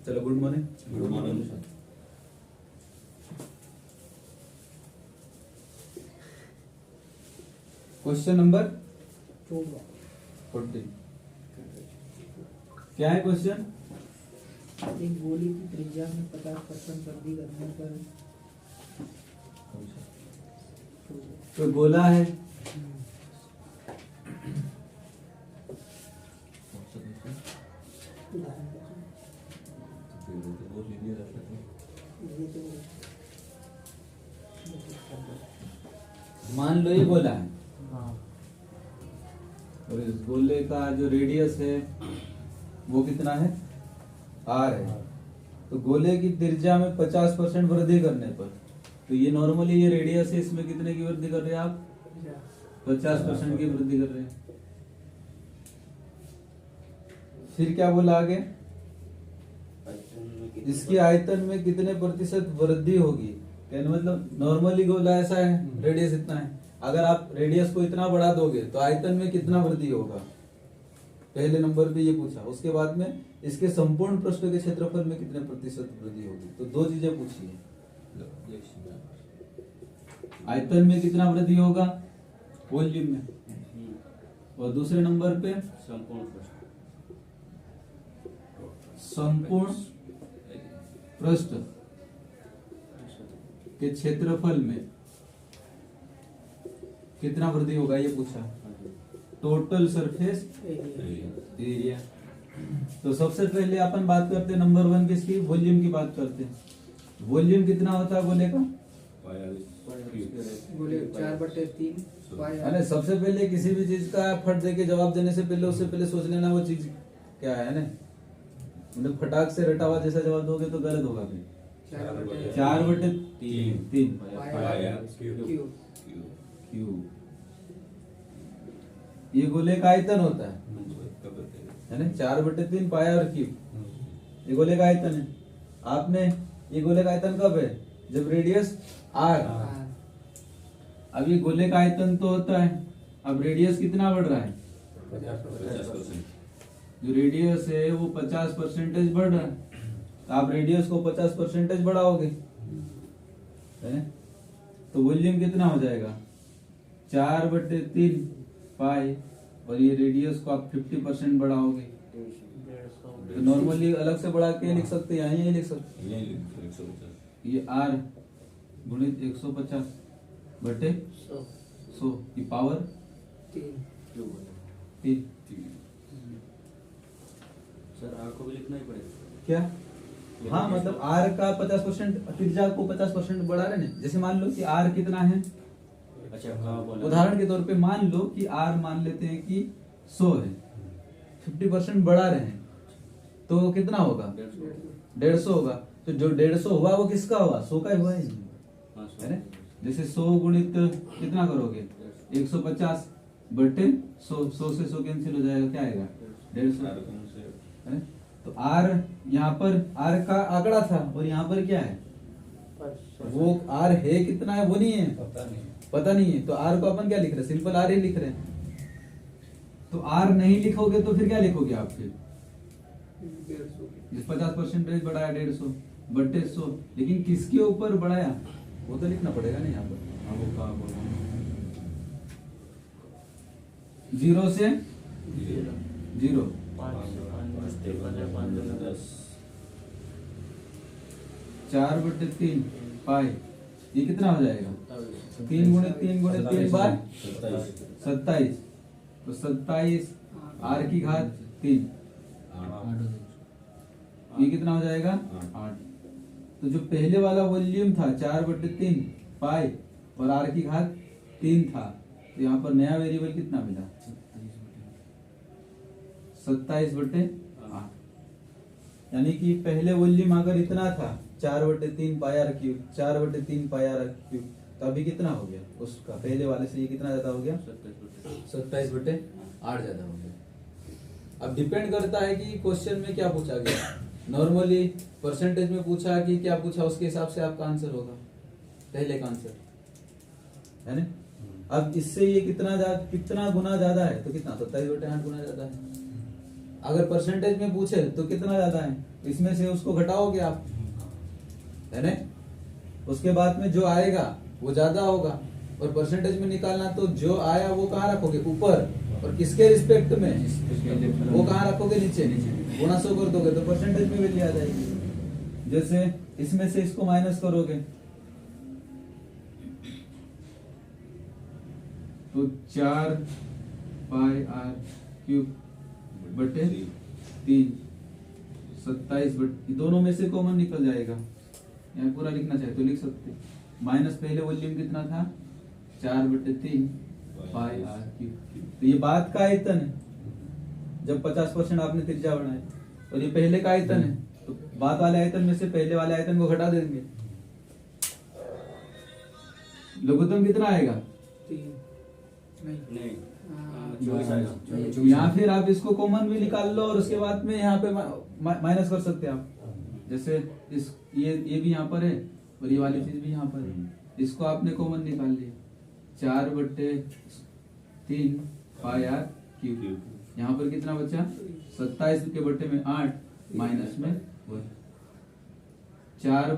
चलो good morning. Good morning. Question number 14 क्या है क्वेश्चन? एक गोली की त्रिज्या में 50% वृद्धि करने पर तो गोला है, मान लो ये गोला है और इस गोले का जो रेडियस है वो कितना है? आर है। तो गोले की त्रिज्या में 50% वृद्धि करने पर, तो ये नॉर्मली ये रेडियस है, इसमें कितने की वृद्धि कर रहे हैं आप? 50% की वृद्धि कर रहे हैं। फिर क्या बोला आगे? इसकी आयतन में कितने प्रतिशत वृद्धि होगी? कहने मतलब नॉर्मली गोला ऐसा है, रेडियस इतना है, अगर आप रेडियस को इतना बढ़ा दोगे तो आयतन में कितना वृद्धि होगा? पहले नंबर पे ये पूछा। उसके बाद में इसके संपूर्ण पृष्ठ के क्षेत्रफल में कितने प्रतिशत वृद्धि होगी? तो दो चीजें पूछी है, आयतन में कितना वृद्धि होगा वॉल्यूम में, और दूसरे नंबर पे संपूर्ण पृष्ठ के क्षेत्रफल में कितना वृद्धि होगा ये पूछा। Total surface area. तो सबसे पहले अपन बात करते हैं नंबर 1 किसकी? वॉल्यूम की बात करते हैं। वॉल्यूम कितना होता है गोले का? गोले 4/3 अरे सबसे पहले किसी भी चीज का फट दे के जवाब देने से पहले उससे पहले सोच लेना वो चीज क्या है ना। मतलब फटाक से रटा हुआ जैसा जवाब दोगे तो गलत होगा। फिर 4/3 क्यूब ये गोले का आयतन होता है ना। 4/3 पाया और क्यूब ये गोले का आयतन है। आपने ये गोले का आयतन कब है? जब रेडियस आर। अब ये गोले का आयतन तो होता है, अब रेडियस कितना बढ़ रहा है? 50%। जो रेडियस है वो 50% बढ़ रहा है, तो आप रेडियस को 50% बढ़ाओगे है? तो वॉल्यूम कितना हो जाएगा? 4/3 पाई, और ये रेडियस को आप 50% बढ़ाओगे तो नॉर्मली अलग से बढ़ा के लिख सकते हैं, यही लिख सकते हैं। ये आर गुणित 150/100 की पावर 3। सर आर को भी लिखना ही पड़ेगा क्या? हाँ मतलब आर का 50% त्रिज्या को 50% बढ़ा रहे हैं। जैसे मान लो कि आर कितना है, अच्छा हाँ बोला। उदाहरण के तौर पे मान लो कि आर मान लेते हैं कि 100 है, 50% बढ़ा रहे हैं तो कितना होगा? 150 होगा। तो जो 150 हुआ वो किसका हुआ? 100 का हुआ है ना। जैसे 100 गुणित कितना करोगे? 150/100, 100 से 100 कैंसिल हो जाएगा, क्या आएगा? 150 है। तो आर यहाँ पर आर का आंकड़ा था और यहाँ पर क्या है? वो आर है कितना है वो नहीं है, पता नहीं है। तो आर को अपन क्या लिख रहे हैं? सिंपल आर ही लिख रहे हैं। तो आर नहीं लिखोगे तो फिर क्या लिखोगे आप? फिर 50% बढ़ाया 150/100, लेकिन किसके ऊपर बढ़ाया वो तो लिखना पड़ेगा ना यहाँ पर। हाँ वो कहा बोल 0 से 0 4/3 पाई, ये कितना हो जाएगा? 3 बार 27, तो 27 आर की घात 3, ये कितना हो जाएगा? 8। तो जो पहले वाला वॉल्यूम था 4/3 पाई और आर की घात 3 था, तो यहाँ पर नया वेरिएबल कितना मिला? 27/8। यानी कि पहले वॉल्यूम अगर इतना था 4/3 pi R cube, 4/3 pi R cube, तो अभी कितना हो गया उसका? पहले वाले से ये कितना ज्यादा हो गया? 27/8 ज्यादा हो गया। अब डिपेंड करता है कि क्वेश्चन में क्या पूछा गया। नॉर्मली परसेंटेज में पूछा कि क्या पूछा, उसके हिसाब से आपका आंसर होगा, पहले का आंसर है ना। अब इससे ये कितना गुना ज्यादा है, तो कितना? 27/8 गुना ज्यादा है। अगर परसेंटेज में पूछे तो कितना ज्यादा है, इसमें से उसको घटाओगे आप, है ना। उसके बाद में जो आएगा वो ज्यादा होगा, और परसेंटेज में निकालना तो जो आया वो कहाँ रखोगे, ऊपर, और किसके रिस्पेक्ट में, वो कहाँ रखोगे, नीचे। गुणा 100 कर दोगे तो परसेंटेज में वैल्यू आ जाएगी। जैसे इसमें से इसको माइनस करोगे तो 4 पाई आर क्यूब बटे 3 27 बटे, दोनों में से कॉमन निकल जाएगा। यहाँ पूरा लिखना चाहे तो लिख सकते, माइनस पहले वॉल्यूम कितना था, 4 बटे 3 पाई आर क्यूब। तो ये बाद का आयतन है जब 50% आपने त्रिज्या बनाई, और ये पहले का आयतन है, तो बाद वाले आयतन में से पहले वाले आयतन को घटा देंगे। लघुत्तम कितना आएगा, 3 नहीं नहीं हाँ, 24 आएगा। या फिर आप इसको कॉमन भी निकाल लो, और उसके बाद में यहाँ पे माइनस कर सकते हैं आप। जैसे इस ये भी यहाँ पर है, और ये वाली चीज भी यहाँ पर है, इसको आपने कॉमन निकाल लिया, 4 बटे 3 पाई आर क्यूब। यहाँ पर कितना बचा, 27 के बटे में 8 माइनस में 4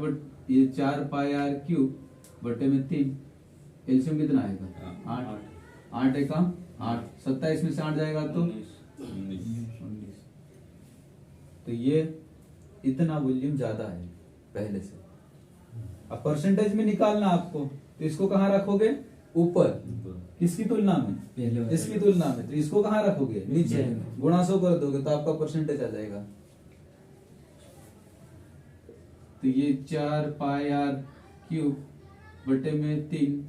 पाई आर क्यूब बटे में 3, एलसीएम कितना आएगा, 8 एक कम 8, 27 में से 8 जाएगा तो 19। तो ये इतना वॉल्यूम ज्यादा है पहले से। अब परसेंटेज में निकालना आपको, तो इसको कहाँ रखोगे, ऊपर, किसकी तुलना में, इसकी तुलना में। तो इसको कहाँ रखोगे, नीचे, गुणा 100 कर दोगे तो आपका परसेंटेज आ जाएगा। तो ये 4 पाई आर क्यूब बटे में 3,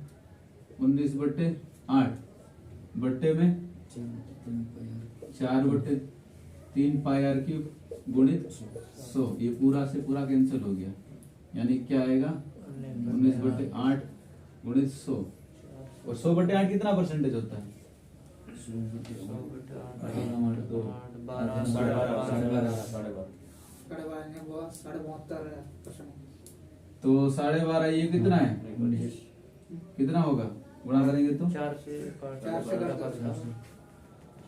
19 बटे 8 बटे में 4 बटे 3 पाई आर क्यूब गुणित 100। ये पूरा से पूरा कैंसिल हो गया, यानी क्या आएगा, 19 बटे 8 गुणित 100। और 100 बटे 8 कितना परसेंटेज होता है, 12.5% तो 12.5 ये कितना है, कितना होगा, गुणा करेंगे तो 4 से कर दो।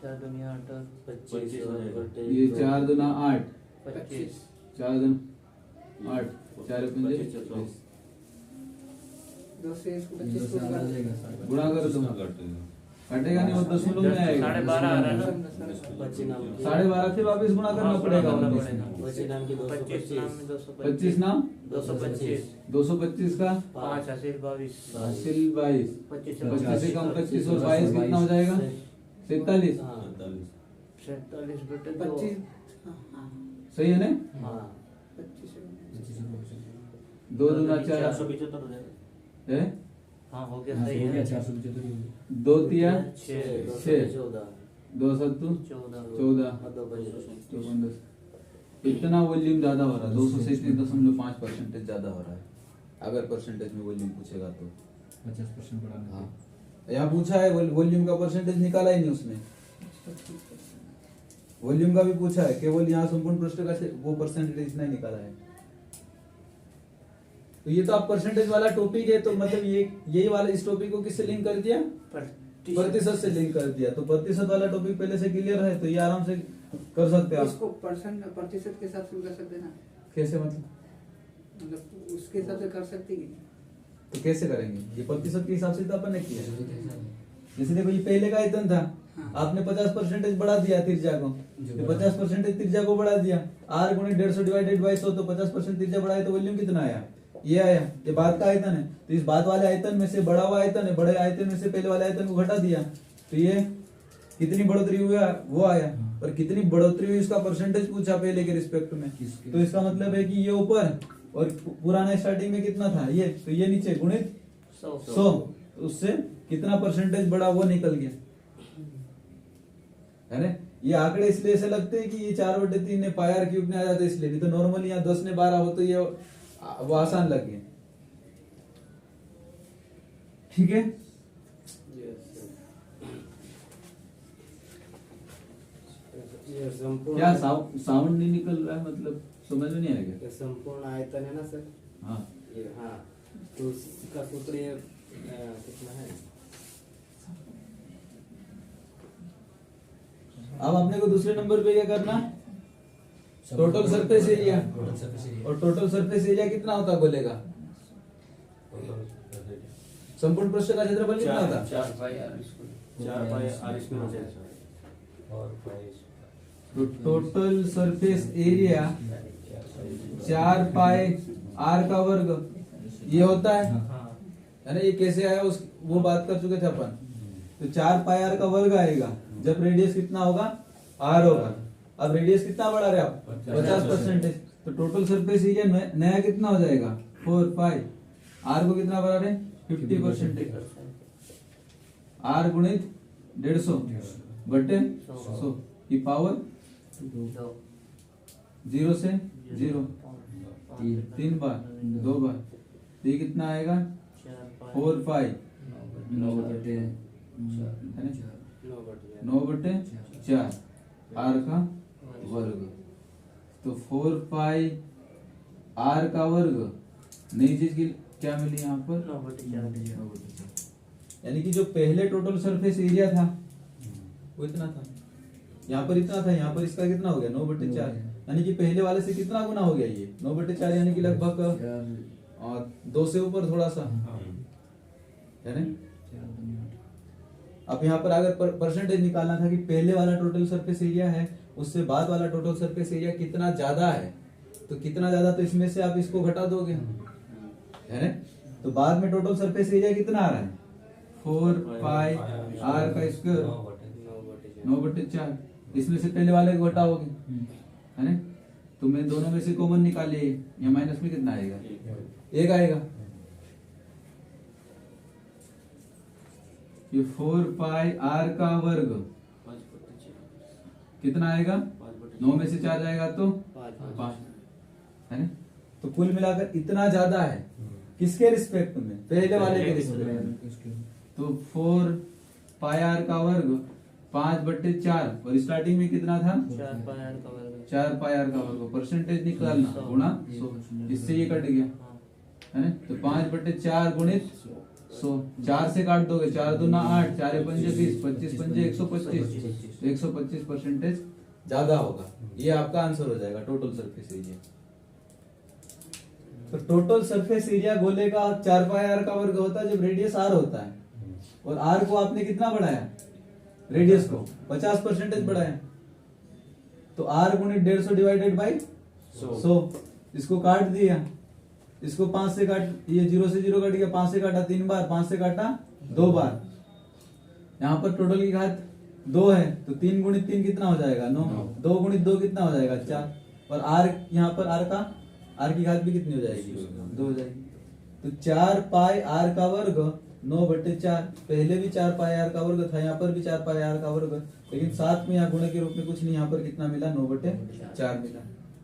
4 दुनिया 8 25 हो जाएगा। ये 4 दूना 8, 25 4 दूना 8, 4 पंजे 24, 2 से इसको 25 को कर गुणा कर दो, कटेगा नहीं, वो दशमलव में आएगा। 12.5 आ रहा है ना, 12.5 फिर वापस गुणा करना पड़ेगा। 25 नाम की 25 नाम 225 का 5 हासिल 22 हासिल 22, 25 से कम 25 और 22 कितना हो जाएगा, 47। 47 बटे 25 सही है ना, 25 2 दूना 4 475 हो जाएगा। है, हाँ हो गया, सही है। 2 तिया 6 6, 2 सत्तू 14, 2 इतना वॉल्यूम ज्यादा हो रहा है, 237.5% ज्यादा हो रहा है। अगर परसेंटेज में वॉल्यूम पूछेगा तो 50% बढ़ाना। हाँ, यहाँ पूछा है वॉल्यूम का परसेंटेज निकाला ही नहीं उसने। वॉल्यूम का भी पूछा है, केवल यहाँ संपूर्ण पृष्ठ का वो परसेंटेज इतना ही निकाला है। तो ये तो आप परसेंटेज वाला टॉपिक है, तो मतलब यही वाला इस टॉपिक को किससे लिंक कर दिया, प्रतिशत से लिंक कर दिया। तो प्रतिशत वाला टॉपिक पहले से क्लियर है, तो ये आराम से कर सकते हैं आप। इसको प्रतिशत के हिसाब से कर सकते हैं ना, कैसे, मतलब उसके हिसाब से कर सकते हैं। तो कैसे करेंगे, ये प्रतिशत के हिसाब से तो अपन ने किया। जैसे देखो ये पहले का आयतन था, आपने 50% बढ़ा दिया त्रिज्या को, 50% त्रिज्या को बढ़ा दिया, r गुणे 150 डिवाइडेड बाय 100, तो 50% त्रिज्या बढ़ाए तो वॉल्यूम कितना आया, ये आया। ये बाद का आयतन है, तो इस बाद वाले आयतन में से बड़ा हुआ आयतन है, बड़े आयतन में से पहले वाले आयतन को घटा दिया, तो ये कितनी बढ़ोतरी हुई वो आया। और कितनी बढ़ोतरी हुई इसका परसेंटेज पूछा पहले के रिस्पेक्ट में, तो इसका मतलब है कि ये ऊपर और पुराना स्टार्टिंग में कितना था ये, तो ये नीचे गुणित 100, तो उससे कितना परसेंटेज बढ़ा वो निकल गया, है ना। ये आंकड़े इसलिए ऐसे लगते हैं कि ये 4/3 ने पाई आर क्यूब में आ जाता है, इसलिए। नहीं तो नॉर्मली यहाँ 10 ने 12 हो तो ये वो आसान लगे, ठीक है। क्या साउंड नहीं निकल रहा है, मतलब समझ में नहीं आएगा। संपूर्ण आयतन है ना सर, हाँ, ये हाँ, तो इसका सूत्र ये कितना है, अब अपने को दूसरे नंबर पे क्या करना, टोटल सरफेस एरिया। और टोटल सरफेस एरिया कितना होता है गोले का, संपूर्ण पृष्ठ का क्षेत्रफल कितना होता है? 4 pi R square. 4 pi R square हो जाएगा। और पाई तो total surface area 4 pi R का वर्ग ये होता है। हाँ है ना, ये कैसे आया उस वो बात कर चुके थे अपन। तो 4 पाई आर का वर्ग आएगा जब रेडियस कितना होगा, आर होगा। अब रेडियस कितना बढ़ा रहे आप, 50%। तो टोटल सरफेस एरिया नया कितना हो जाएगा, 4 पाई आर को कितना बढ़ा रहे, 50%। आर गुणित 150 बटे 100 की पावर 0 से 0, 3 बार 2 बार। तो ये कितना आएगा, 4 पाई 9 बटे 9 बटे 4 आर का वर्ग। तो 4 पाई आर का वर्ग नई चीज की क्या मिली यहाँ पर, 9 बटे 4। यानी कि जो पहले टोटल सरफेस एरिया था वो इतना था, यहाँ पर इतना था, यहाँ पर इसका कितना हो गया 9 बटे 4। यानी कि पहले वाले से कितना गुना हो गया ये 9 बटे 4, यानी कि लगभग 2 से ऊपर थोड़ा सा है ना। अब यहाँ पर अगर परसेंटेज निकालना था कि पहले वाला टोटल सरफेस एरिया है उससे बाद वाला टोटल सरफेस एरिया कितना ज्यादा है, तो कितना ज्यादा, तो इसमें से आप इसको घटा दोगे है ना। तो बाद में टोटल सरफेस एरिया कितना आ रहा है, 4 पाई आर का स्क्वायर 9 बटे 4। इसमें से पहले वाले को घटाओगे है ना। तो मैं दोनों में से कॉमन निकालिए, या माइनस में कितना आएगा, 1 आएगा। ये 4 पाई आर का वर्ग कितना आएगा, 9 में से 4 जाएगा तो 5 है ना। तो कुल मिलाकर इतना ज्यादा है किसके रिस्पेक्ट में, पहले वाले के रिस्पेक्ट में। तो 4 पाई आर का वर्ग 5 बट्टे 4, और स्टार्टिंग में कितना था, 4 पाई आर का वर्ग। 4 पाई आर का वर्ग। परसेंटेज निकालना गुणा 100, इससे ये कट गया है ना। तो 5 बट्टे 4 गुणित 100, 4 से काट दोगे, 4 दूना 8, 4 पंजे 20, 25 पंजे 125, 125% ज्यादा होगा। ये आपका आंसर हो जाएगा टोटल सरफेस एरिया। तो टोटल सरफेस एरिया गोले का 4 पाई आर का वर्ग होता है जब रेडियस आर होता है, और आर को आपने कितना बढ़ाया, रेडियस को 50% बढ़ाया। तो आर गुणित 150 डिवाइडेड बाई 100, इसको काट दिया, इसको 5 से काट, ये 0 से 0 कट गया, 5 से काटा 3 बार, 5 से काटा 2 बार। यहाँ पर टोटल की घात 2 है, तो 3 गुणित 3 कितना हो जाएगा, 9। 2 गुणित 2 कितना हो जाएगा, 4। और आर, यहाँ पर आर की घात भी कितनी हो जाएगी, 2 हो जाएगी। तो 4 पाई आर का वर्ग 9 बट्टे 4, पहले भी 4 पाई आर का वर्ग था, यहाँ पर भी 4 पाई आर का वर्ग, लेकिन साथ में यहाँ गुणे के रूप में कुछ नहीं, यहाँ पर कितना मिला, 9 बट्टे 4 मिला।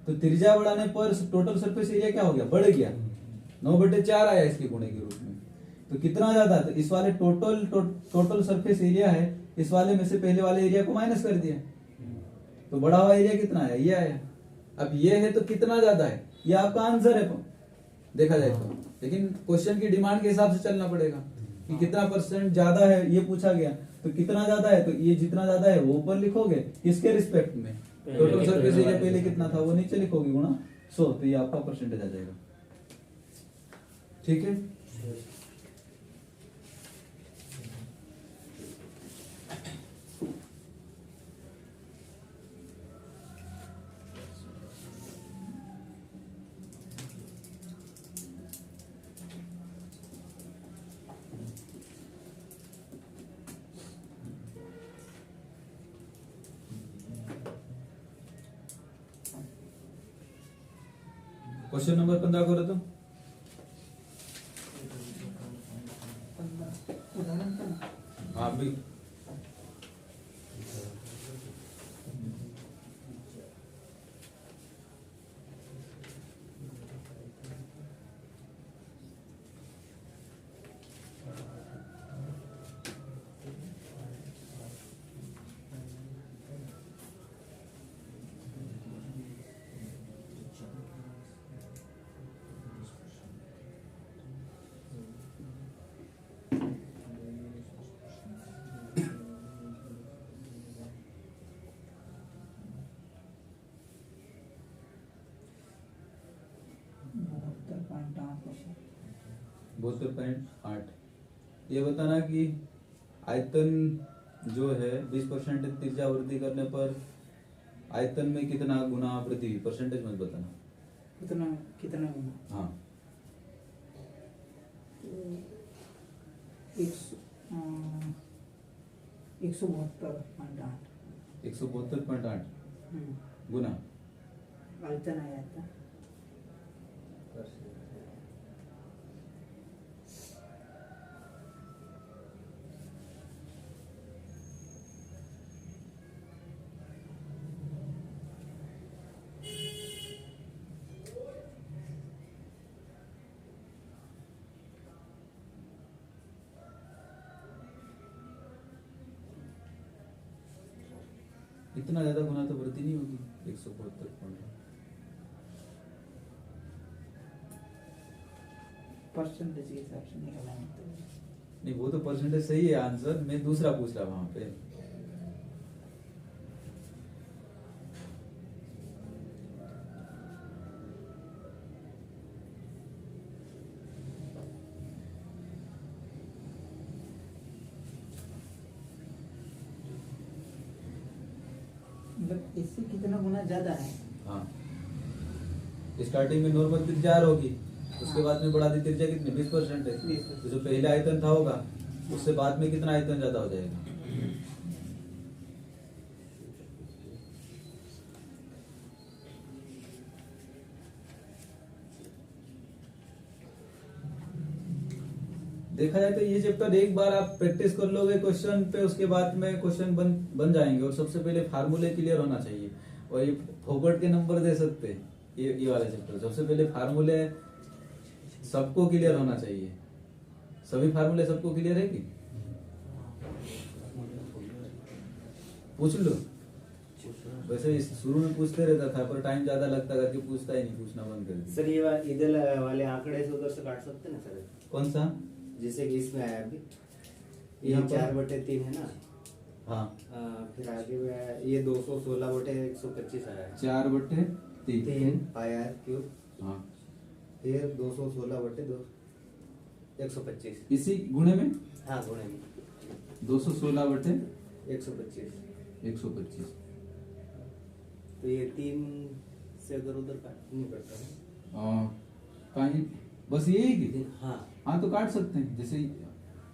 तो त्रिज्या बढ़ाने पर टोटल सरफेस एरिया क्या हो गया, बढ़ गया, 9 बट्टे 4 आया इसके गुणे के रूप में। तो कितना ज्यादा, तो इस वाले टोटल सरफेस एरिया है, इस वाले में से पहले वाले एरिया को माइनस कर दिया, तो बड़ा हुआ एरिया कितना आया, ये आया। अब ये है तो कितना ज्यादा है, ये आपका आंसर है देखा जाए तो, लेकिन क्वेश्चन की डिमांड के हिसाब से चलना पड़ेगा कि कितना % ज्यादा है, ये पूछा गया। तो कितना ज्यादा है, तो ये जितना ज्यादा है वो ऊपर लिखोगे, किसके रिस्पेक्ट में, टोटल सरफेस एरिया पहले कितना था वो नीचे लिखोगे गुणा 100, तो ये आपका परसेंटेज आ जाएगा। ठीक है। क्वेश्चन नंबर 15 करो तो। हाँ भी 72.8%। 72.8। ये बताना कि आयतन जो है 20% त्रिज्या वृद्धि करने पर आयतन में कितना गुना वृद्धि हुई, परसेंटेज मत बताना। कितना कितना गुना? हाँ, तो 172.8। 172.8 गुना आयतन आया था। इतना ज्यादा गुना तो वृद्धि नहीं होगी 172.8। परसेंटेज के हिसाब से निकाला है तो। नहीं, वो तो परसेंटेज सही है आंसर, मैं दूसरा पूछ रहा वहां पे। मतलब इससे कितना गुना ज्यादा है? हाँ, स्टार्टिंग में नॉर्मल त्रिज्या होगी, उसके बाद में बढ़ा दी त्रिज्या कितनी 20% है। 20%। तो जो पहले आयतन था होगा उससे बाद में कितना आयतन ज्यादा हो जाएगा। देखा जाए तो ये चैप्टर एक बार आप प्रैक्टिस कर लोगे क्वेश्चन पे, उसके बाद में क्वेश्चन बन जाएंगे। और सबसे पहले फार्मूले क्लियर होना चाहिए, और ये फोकट के नंबर दे सकते हैं। ये वाला चैप्टर सबसे पहले फार्मूले सबको क्लियर होना चाहिए। सभी फार्मूले सबको क्लियर है कि? पूछ लो। वैसे शुरू में पूछते रहता था, पर टाइम ज्यादा लगता करके पूछता ही नहीं, पूछना बंद कर दिया। सर ये इधर वाले आंकड़े से उधर से काट सकते हैं ना सर? कौन सा? जैसे कि इसमें आया अभी ये यहाँ पर? 4/3 है ना। हाँ, फिर आगे में आया ये 216/125 आया। 4/3। पाया क्यूब। हाँ, फिर 216/2 125। इसी गुणे में हाँ गुणे में 216/125। 125। तो ये 3 से अगर उधर काट नहीं करता है। कहीं बस यही कि हाँ हाँ, तो काट सकते हैं। जैसे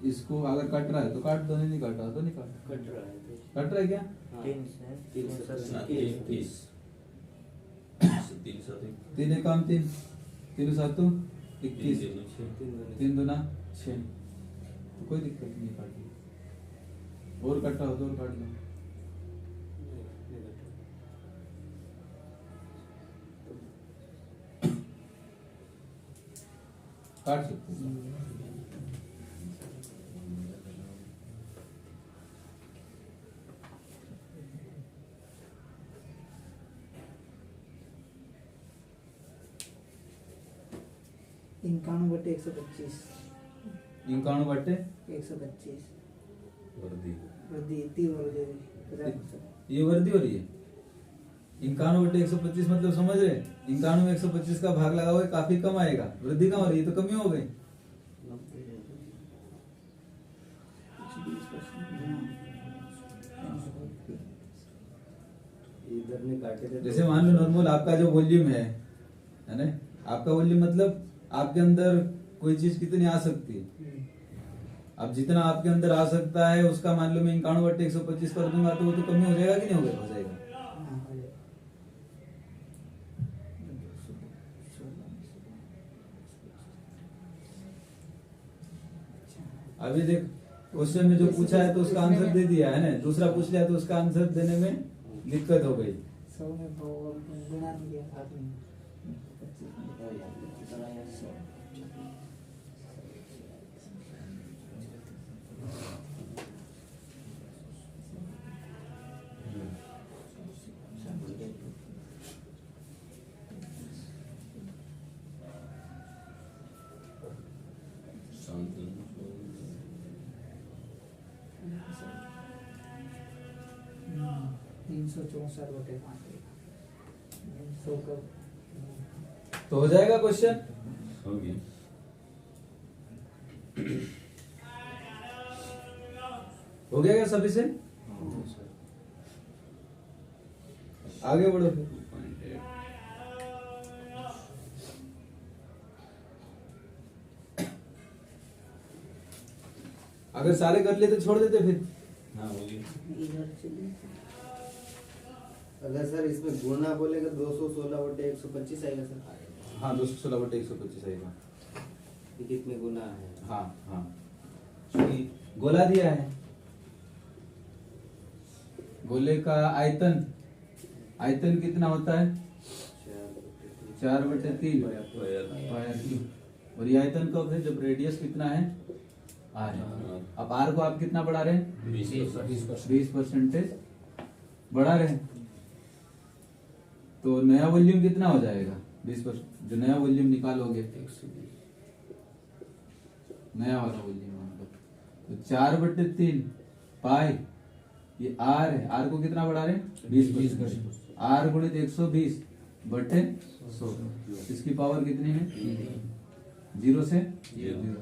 इसको अगर कट रहा है तो काट दो, नहीं काटा तो नहीं काट। कट रहा है तो कट रहा है क्या? हाँ। 3 से 3 से 30। 3 एकम 3, 3 7 21, 3 दूना 6। तो कोई दिक्कत नहीं, काट लो। और कटा हो तो और काट लो। काट सकते हो। इक्यानवे बटे 125। 91/125 वृद्धि इतनी हो जाएगी 50%। ये वृद्धि हो रही है। 91/125 मतलब समझ रहे? 91 में 125 का भाग लगाओगे काफी कम आएगा। वृद्धि कम हो रही है तो कमी हो गई। 20%। इधर ने काटे थे। जैसे मान लो नॉर्मल आपका जो वॉल्यूम है ना, आपका वॉल्यूम मतलब आपके अंदर कोई चीज कितनी आ सकती है। अब जितना आपके अंदर आ सकता है उसका मान लो मैं 91/125 कर दूंगा तो वो तो कमी हो जाएगा कि नहीं हो जाएगा? अभी देख क्वेश्चन में जो पूछा है तो उसका आंसर दे दिया है ना, दूसरा पूछ लिया तो उसका आंसर देने में दिक्कत हो गई। 100 में गुणा नहीं किया हाथ में। 364/5। 100 का तो हो जाएगा क्वेश्चन। हो गया। हो गया क्या सभी से? आगे बढ़ो फिर। अगर सारे कर लेते छोड़ देते फिर। हाँ हो गया। इधर चलिए। अगर सर इसमें गुणा बोलेगा 216/125 आएगा सर। हाँ 216/125 आएगा। ये कितने गुना है? हाँ हाँ, क्योंकि गोला दिया है, गोले का आयतन, आयतन कितना होता है? 4/3 पाया क्यूब। और ये आयतन कब है? जब रेडियस कितना है? आर है। अब आर को आप कितना बढ़ा रहे हैं? 20% बढ़ा रहे हैं। तो नया वॉल्यूम कितना हो जाएगा? 20%। जो नया वॉल्यूम निकालोगे, नया वाला वॉल्यूम तो 4/3 पाई, ये आर है, आर को कितना बढ़ा रहे हैं? 20%। आर गुणित 120/100। इसकी पावर कितनी है? 0 से 0।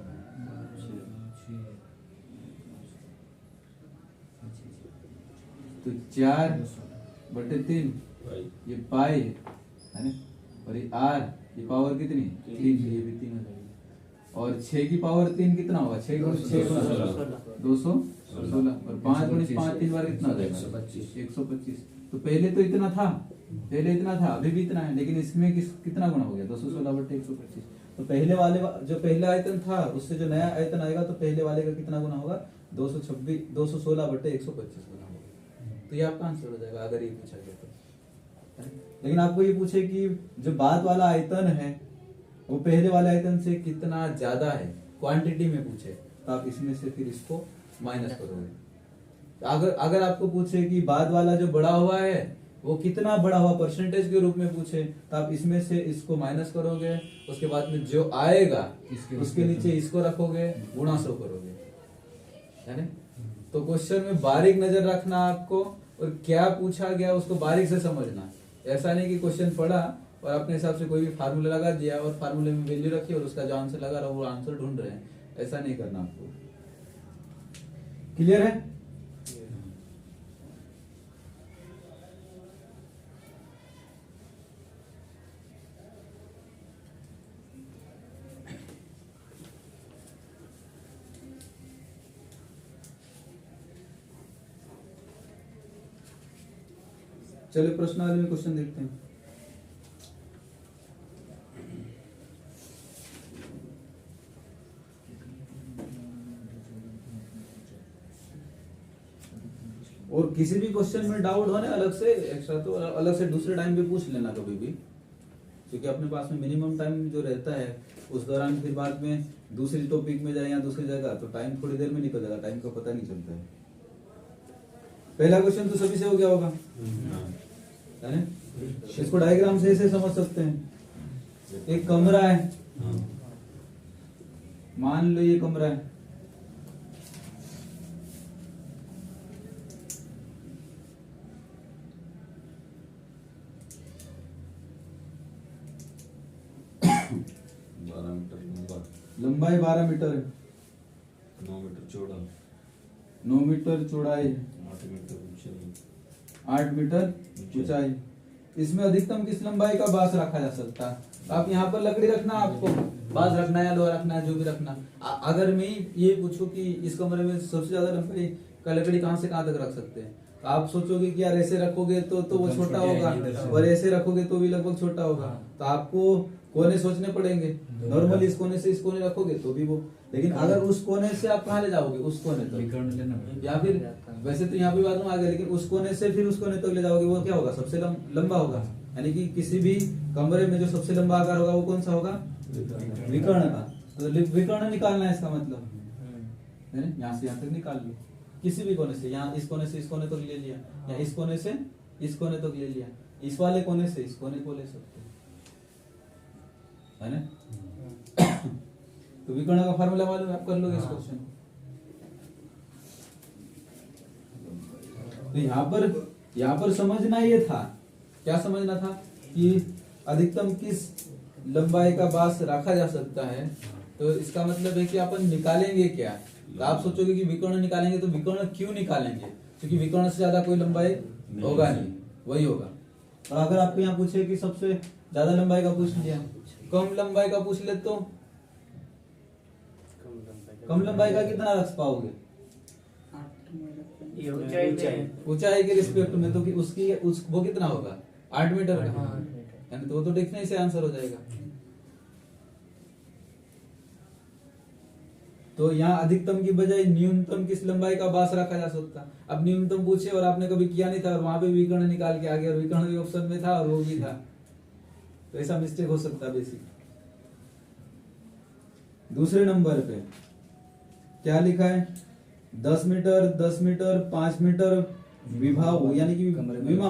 तो 4/3 ये पाई है ना, और ये आर, ये पावर कितनी? 3। ये भी 3 हो जाएगी। और 6 की पावर 3 कितना होगा? 6 गुणित 6 216, और 5 गुणित 5 3 बार कितना हो जाएगा? 125। तो पहले तो इतना था, पहले इतना था, अभी भी इतना है, लेकिन इसमें कितना गुना हो गया? 216/125। तो पहले वाले जो पहला आयतन था उससे जो नया आयतन आएगा तो पहले वाले का कितना गुना होगा? 216/125 गुना होगा। तो ये आपका आंसर हो जाएगा अगर ये पूछा गया तो। लेकिन आपको ये पूछे कि जो बाद वाला आयतन है वो पहले वाले आयतन से कितना ज्यादा है, क्वांटिटी में पूछे, तो आप इसमें से फिर इसको माइनस करोगे। अगर आपको पूछे कि बाद वाला जो बड़ा हुआ है वो कितना बड़ा हुआ परसेंटेज के रूप में पूछे, तो आप इसमें से इसको माइनस करोगे, उसके बाद में जो आएगा उसके नीचे इसको रखोगे, गुणा 100 करोगे, है ना? तो क्वेश्चन में बारीक नजर रखना आपको, और क्या पूछा गया उसको बारीक से समझना। ऐसा नहीं कि क्वेश्चन पढ़ा और अपने हिसाब से कोई भी फार्मूला लगा दिया और फार्मूले में वैल्यू रखी और उसका जो आंसर लगा रहा वो आंसर ढूंढ रहे हैं, ऐसा नहीं करना आपको। क्लियर है? चलिए प्रश्नावली में क्वेश्चन देखते हैं। और किसी भी क्वेश्चन में डाउट होने अलग से एक्स्ट्रा तो अलग से दूसरे टाइम पे पूछ लेना कभी भी, क्योंकि अपने पास में मिनिमम टाइम जो रहता है उस दौरान फिर बाद में दूसरी टॉपिक में जाए या दूसरी जगह तो टाइम थोड़ी देर में निकल जाएगा, टाइम का पता नहीं चलता है। पहला क्वेश्चन तो सभी से हो गया होगा, है ना? इसको डायग्राम से ऐसे समझ सकते हैं। एक कमरा है, मान लो ये कमरा है, लंबाई 12 मीटर है, 9 मीटर चौड़ा, 9 मीटर चौड़ाई है, 8 मीटर ऊंचाई, 8 मीटर ऊंचाई। इसमें अधिकतम किस लंबाई का बांस रखा जा सकता है? तो आप यहाँ पर लकड़ी रखना, आपको बांस रखना है या लोहा रखना है, जो भी रखना। अगर मैं ये पूछूं कि इस कमरे में सबसे ज्यादा लंबाई का लकड़ी कहाँ से कहाँ तक रख सकते हैं, तो आप सोचोगे कि यार ऐसे रखोगे तो वो छोटा होगा, और ऐसे रखोगे तो भी लगभग छोटा होगा। तो आपको कोने सोचने पड़ेंगे। नॉर्मली इस कोने से इस कोने रखोगे तो भी वो, लेकिन अगर उस कोने से आप कहाँ ले जाओगे? उस कोने तक, या फिर वैसे तो यहाँ पे बात में आ गया, लेकिन उस कोने से फिर उस कोने तक ले जाओगे, वो क्या होगा? सबसे लंबा होगा। यानी कि किसी भी कमरे में जो सबसे लंबा आकार होगा वो कौन सा होगा? विकर्ण का। तो विकर्ण निकालना है इसका मतलब, है ना? यहाँ से यहाँ तक निकाल लो, किसी भी कोने से, यहाँ इस कोने से इस कोने तक ले लिया, या इस कोने से इस कोने तक ले लिया, इस वाले कोने से इस कोने को ले सकते है ना? तो विकर्ण का फार्मूला मालूम है, आप कर लोगे इस क्वेश्चन को। तो यहाँ पर समझना ये था, क्या समझना था कि अधिकतम किस लंबाई का बांस रखा जा सकता है, तो इसका मतलब है कि अपन निकालेंगे क्या। तो आप सोचोगे कि विकर्ण निकालेंगे, तो विकर्ण क्यों निकालेंगे, क्योंकि विकर्ण से ज्यादा कोई लंबाई होगा नहीं, वही होगा। और अगर आपको यहाँ पूछे कि सबसे ज्यादा लंबाई का पूछ लिया, कम लंबाई का पूछ ले तो कम लंबाई का कितना रख पाओगे 8 में रखते ये हैं। ऊंचाई ऊंचाई के रिस्पेक्ट में, तो कि वो कितना होगा 8 मीटर का, हाँ, यानी तो वो तो देखने से आंसर हो जाएगा। तो यहाँ अधिकतम की बजाय न्यूनतम किस लंबाई का बांस रखा जा सकता। अब न्यूनतम पूछे और आपने कभी किया नहीं था और वहां पे विकर्ण निकाल के आ गया और विकर्ण भी ऑप्शन में था और वो भी था, तो ऐसा मिस्टेक हो सकता है बेसिक। दूसरे नंबर पे क्या लिखा है, 10 मीटर 10 मीटर 5 मीटर विभाग यानी कि विमा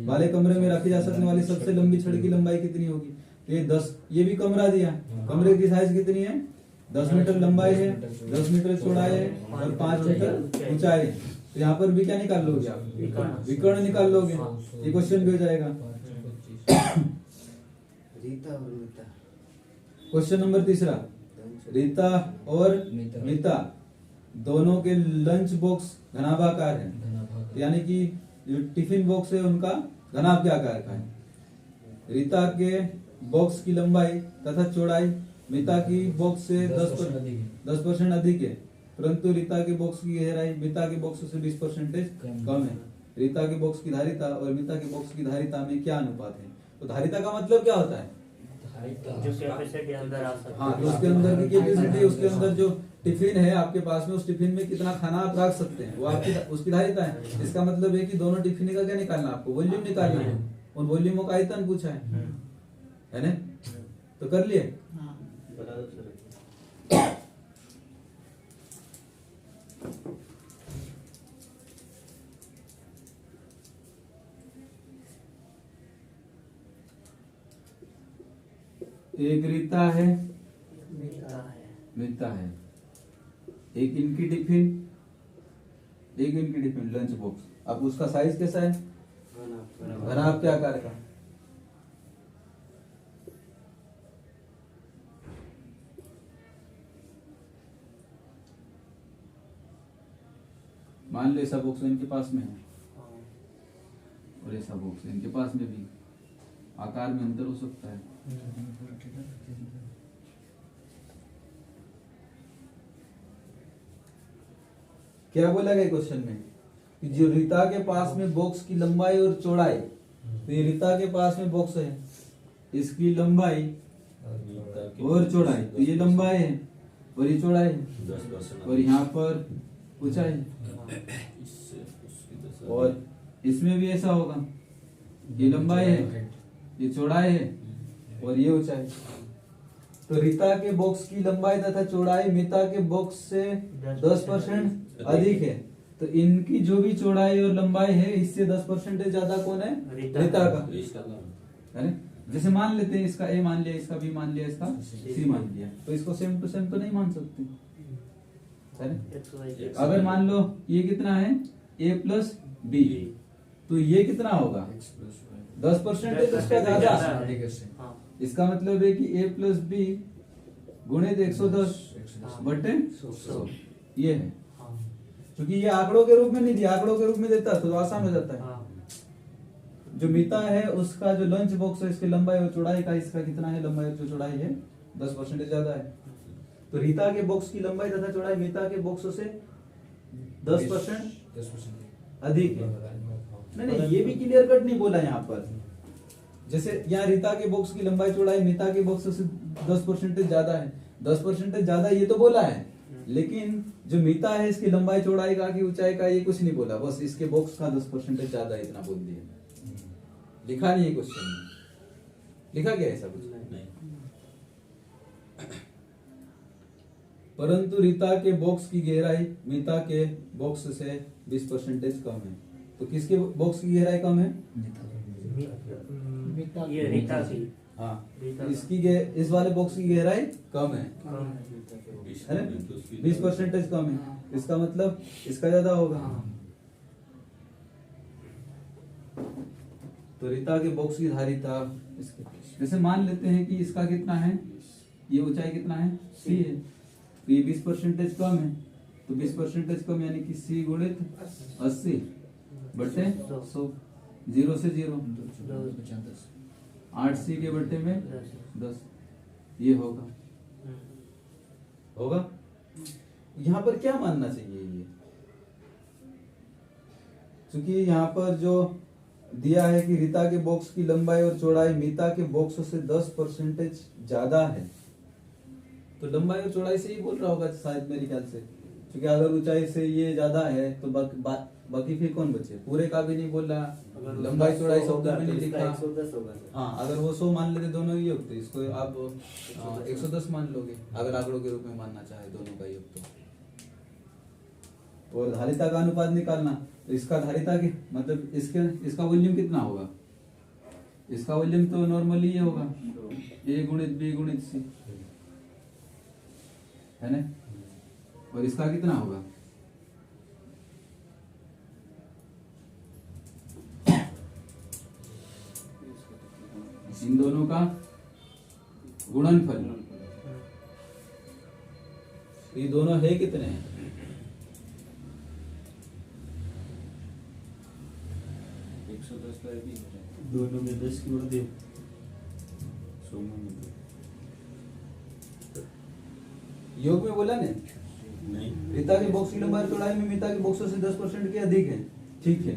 वाले कमरे में रखी जा सकने वाली सबसे लंबी छड़ की लंबाई कितनी होगी। तो ये 10, ये भी कमरा दिया, कमरे की साइज कितनी है 10 मीटर लंबाई है, 10 मीटर चौड़ाई है और 5 मीटर ऊंचाई है। तो यहाँ पर भी क्या निकाल लोगे आप, विकर्ण निकाल लोगे, ये क्वेश्चन भी हो जाएगा। रीता और मीता। क्वेश्चन नंबर तीसरा, रीता और मीता दोनों के लंच बॉक्स घनाभाकार है, यानी कि जो टिफिन बॉक्स है उनका घनाभ के आकार का है। रीता के बॉक्स की लंबाई तथा चौड़ाई मीता की बॉक्स से 10% अधिक है, परंतु रीता के बॉक्स की गहराई मीता के बॉक्स से 20% कम है। रीता के बॉक्स की धारिता और मीता के बॉक्स की धारिता में क्या अनुपात है। तो धारिता का मतलब क्या होता है, जो कैपेसिटी अंदर आ सकती हाँ, तो उसके अंदर की कैपेसिटी, उसके अंदर जो टिफिन है आपके पास में, उस टिफिन में कितना खाना आप रख सकते हैं, वो आपकी उसकी धारिता है। इसका मतलब है कि दोनों टिफिन का क्या निकालना, आपको वॉल्यूम निकालना है, उन वॉल्यूमों का आयतन पूछा है ना। तो कर लिए। हाँ। एक रीता है, है। मीता है, एक इनकी टिफिन लंच बॉक्स। अब उसका साइज कैसा है, घनाभ के आकार का। मान लो ऐसा बॉक्स इनके पास में है और ऐसा बॉक्स इनके पास में भी, आकार में अंतर हो सकता है। क्या बोला गया क्वेश्चन में कि जो रीता के पास में बॉक्स की लंबाई और चौड़ाई, तो ये रीता के पास में बॉक्स है, इसकी लंबाई और चौड़ाई, तो ये लंबाई है और ये चौड़ाई है और यहाँ पर ऊंचाई है, और इसमें भी ऐसा होगा, ये लंबाई है, ये चौड़ाई है और ये ऊंचाई। तो रीता के बॉक्स की लंबाई तथा चौड़ाई मीता के बॉक्स से 10% अधिक है, तो इनकी जो भी चौड़ाई और लंबाई है इससे 10% ज्यादा कौन है, रीता का है। जैसे मान लेते हैं इसका ए मान लिया, इसका बी मान लिया, इसका सी मान लिया, तो इसको सेम टू सेम तो नहीं मान सकते है। अगर मान लो ये कितना है ए प्लस बी, तो ये कितना होगा 10% इसका ज्यादा। इसका मतलब है कि ए प्लस बी गुणित 110 बटे 100 ये है, क्योंकि ये आंकड़ों के रूप में नहीं दिया, आंकड़ों के रूप में देता तो आसान हो जाता है। जो मीता है उसका जो लंच बॉक्स है, इसकी लंबाई और चौड़ाई का, इसका कितना है लंबाई और जो चौड़ाई है 10% ज्यादा है। तो रीता के बॉक्स की लंबाई तथा चौड़ाई मीता के बॉक्स से 10% अधिक है। नहीं, ये भी क्लियर कट नहीं बोला यहाँ पर। जैसे यहाँ रीता के बॉक्स की लंबाई चौड़ाई मीता के बॉक्स से 10% ज्यादा है, 10% ज्यादा ये तो बोला है, लेकिन जो मीता है इसकी लंबाई चौड़ाई का की ऊंचाई का ये कुछ नहीं बोला, बस इसके बॉक्स का 10% ज्यादा इतना बोल दिया। लिखा नहीं है क्वेश्चन में, लिखा गया ऐसा कुछ नहीं। परंतु रीता के बॉक्स की गहराई मीता के बॉक्स से 20% कम है। तो किसके बॉक्स की गहराई कम है, ये रीता की, हाँ, इसकी इस वाले बॉक्स की गहराई कम है ना, 20% कम है, इसका मतलब इसका ज्यादा होगा। तो रीता के बॉक्स की धारिता इसके जैसे मान लेते हैं कि इसका कितना है, ये ऊंचाई कितना है, सी है, तो ये 20% कम है, तो 20% कम यानी कि सी गुणित 80 बटे 100, 0 से 0, 8 सी के बटे में 10, ये होगा। होगा। यहाँ पर क्या मानना चाहिए ये, क्योंकि यहाँ पर जो दिया है कि रीता के बॉक्स की लंबाई और चौड़ाई मीता के बॉक्स से 10% ज्यादा है, तो लंबाई और चौड़ाई से ही बोल रहा होगा शायद मेरे ख्याल से, क्योंकि अगर ऊंचाई से ये ज्यादा है तो बाकी फिर कौन बचे, पूरे का भी नहीं बोल रहा, लंबाई चौड़ाई शब्द में नहीं लिखा। 110 होगा सर। हाँ, अगर वो 100 मान लेते दोनों ही योग, तो इसको आप 110 मान लोगे अगर आंकड़ों के रूप में मानना चाहे दोनों का योग। तो और धारिता का अनुपात निकालना, तो इसका धारिता के मतलब इसका वॉल्यूम कितना होगा, इसका वॉल्यूम तो नॉर्मली ये होगा A गुणित B गुणित C, है ना, और इसका कितना होगा, इन दोनों का गुणनफल, ये दोनों है कितने हैं, दोनों में 10 की बढ़ दे। योग में बोला ने, नहीं रीता के बॉक्स की लंबाई चौड़ाई में मीता के बॉक्सों से 10% के अधिक है, ठीक है।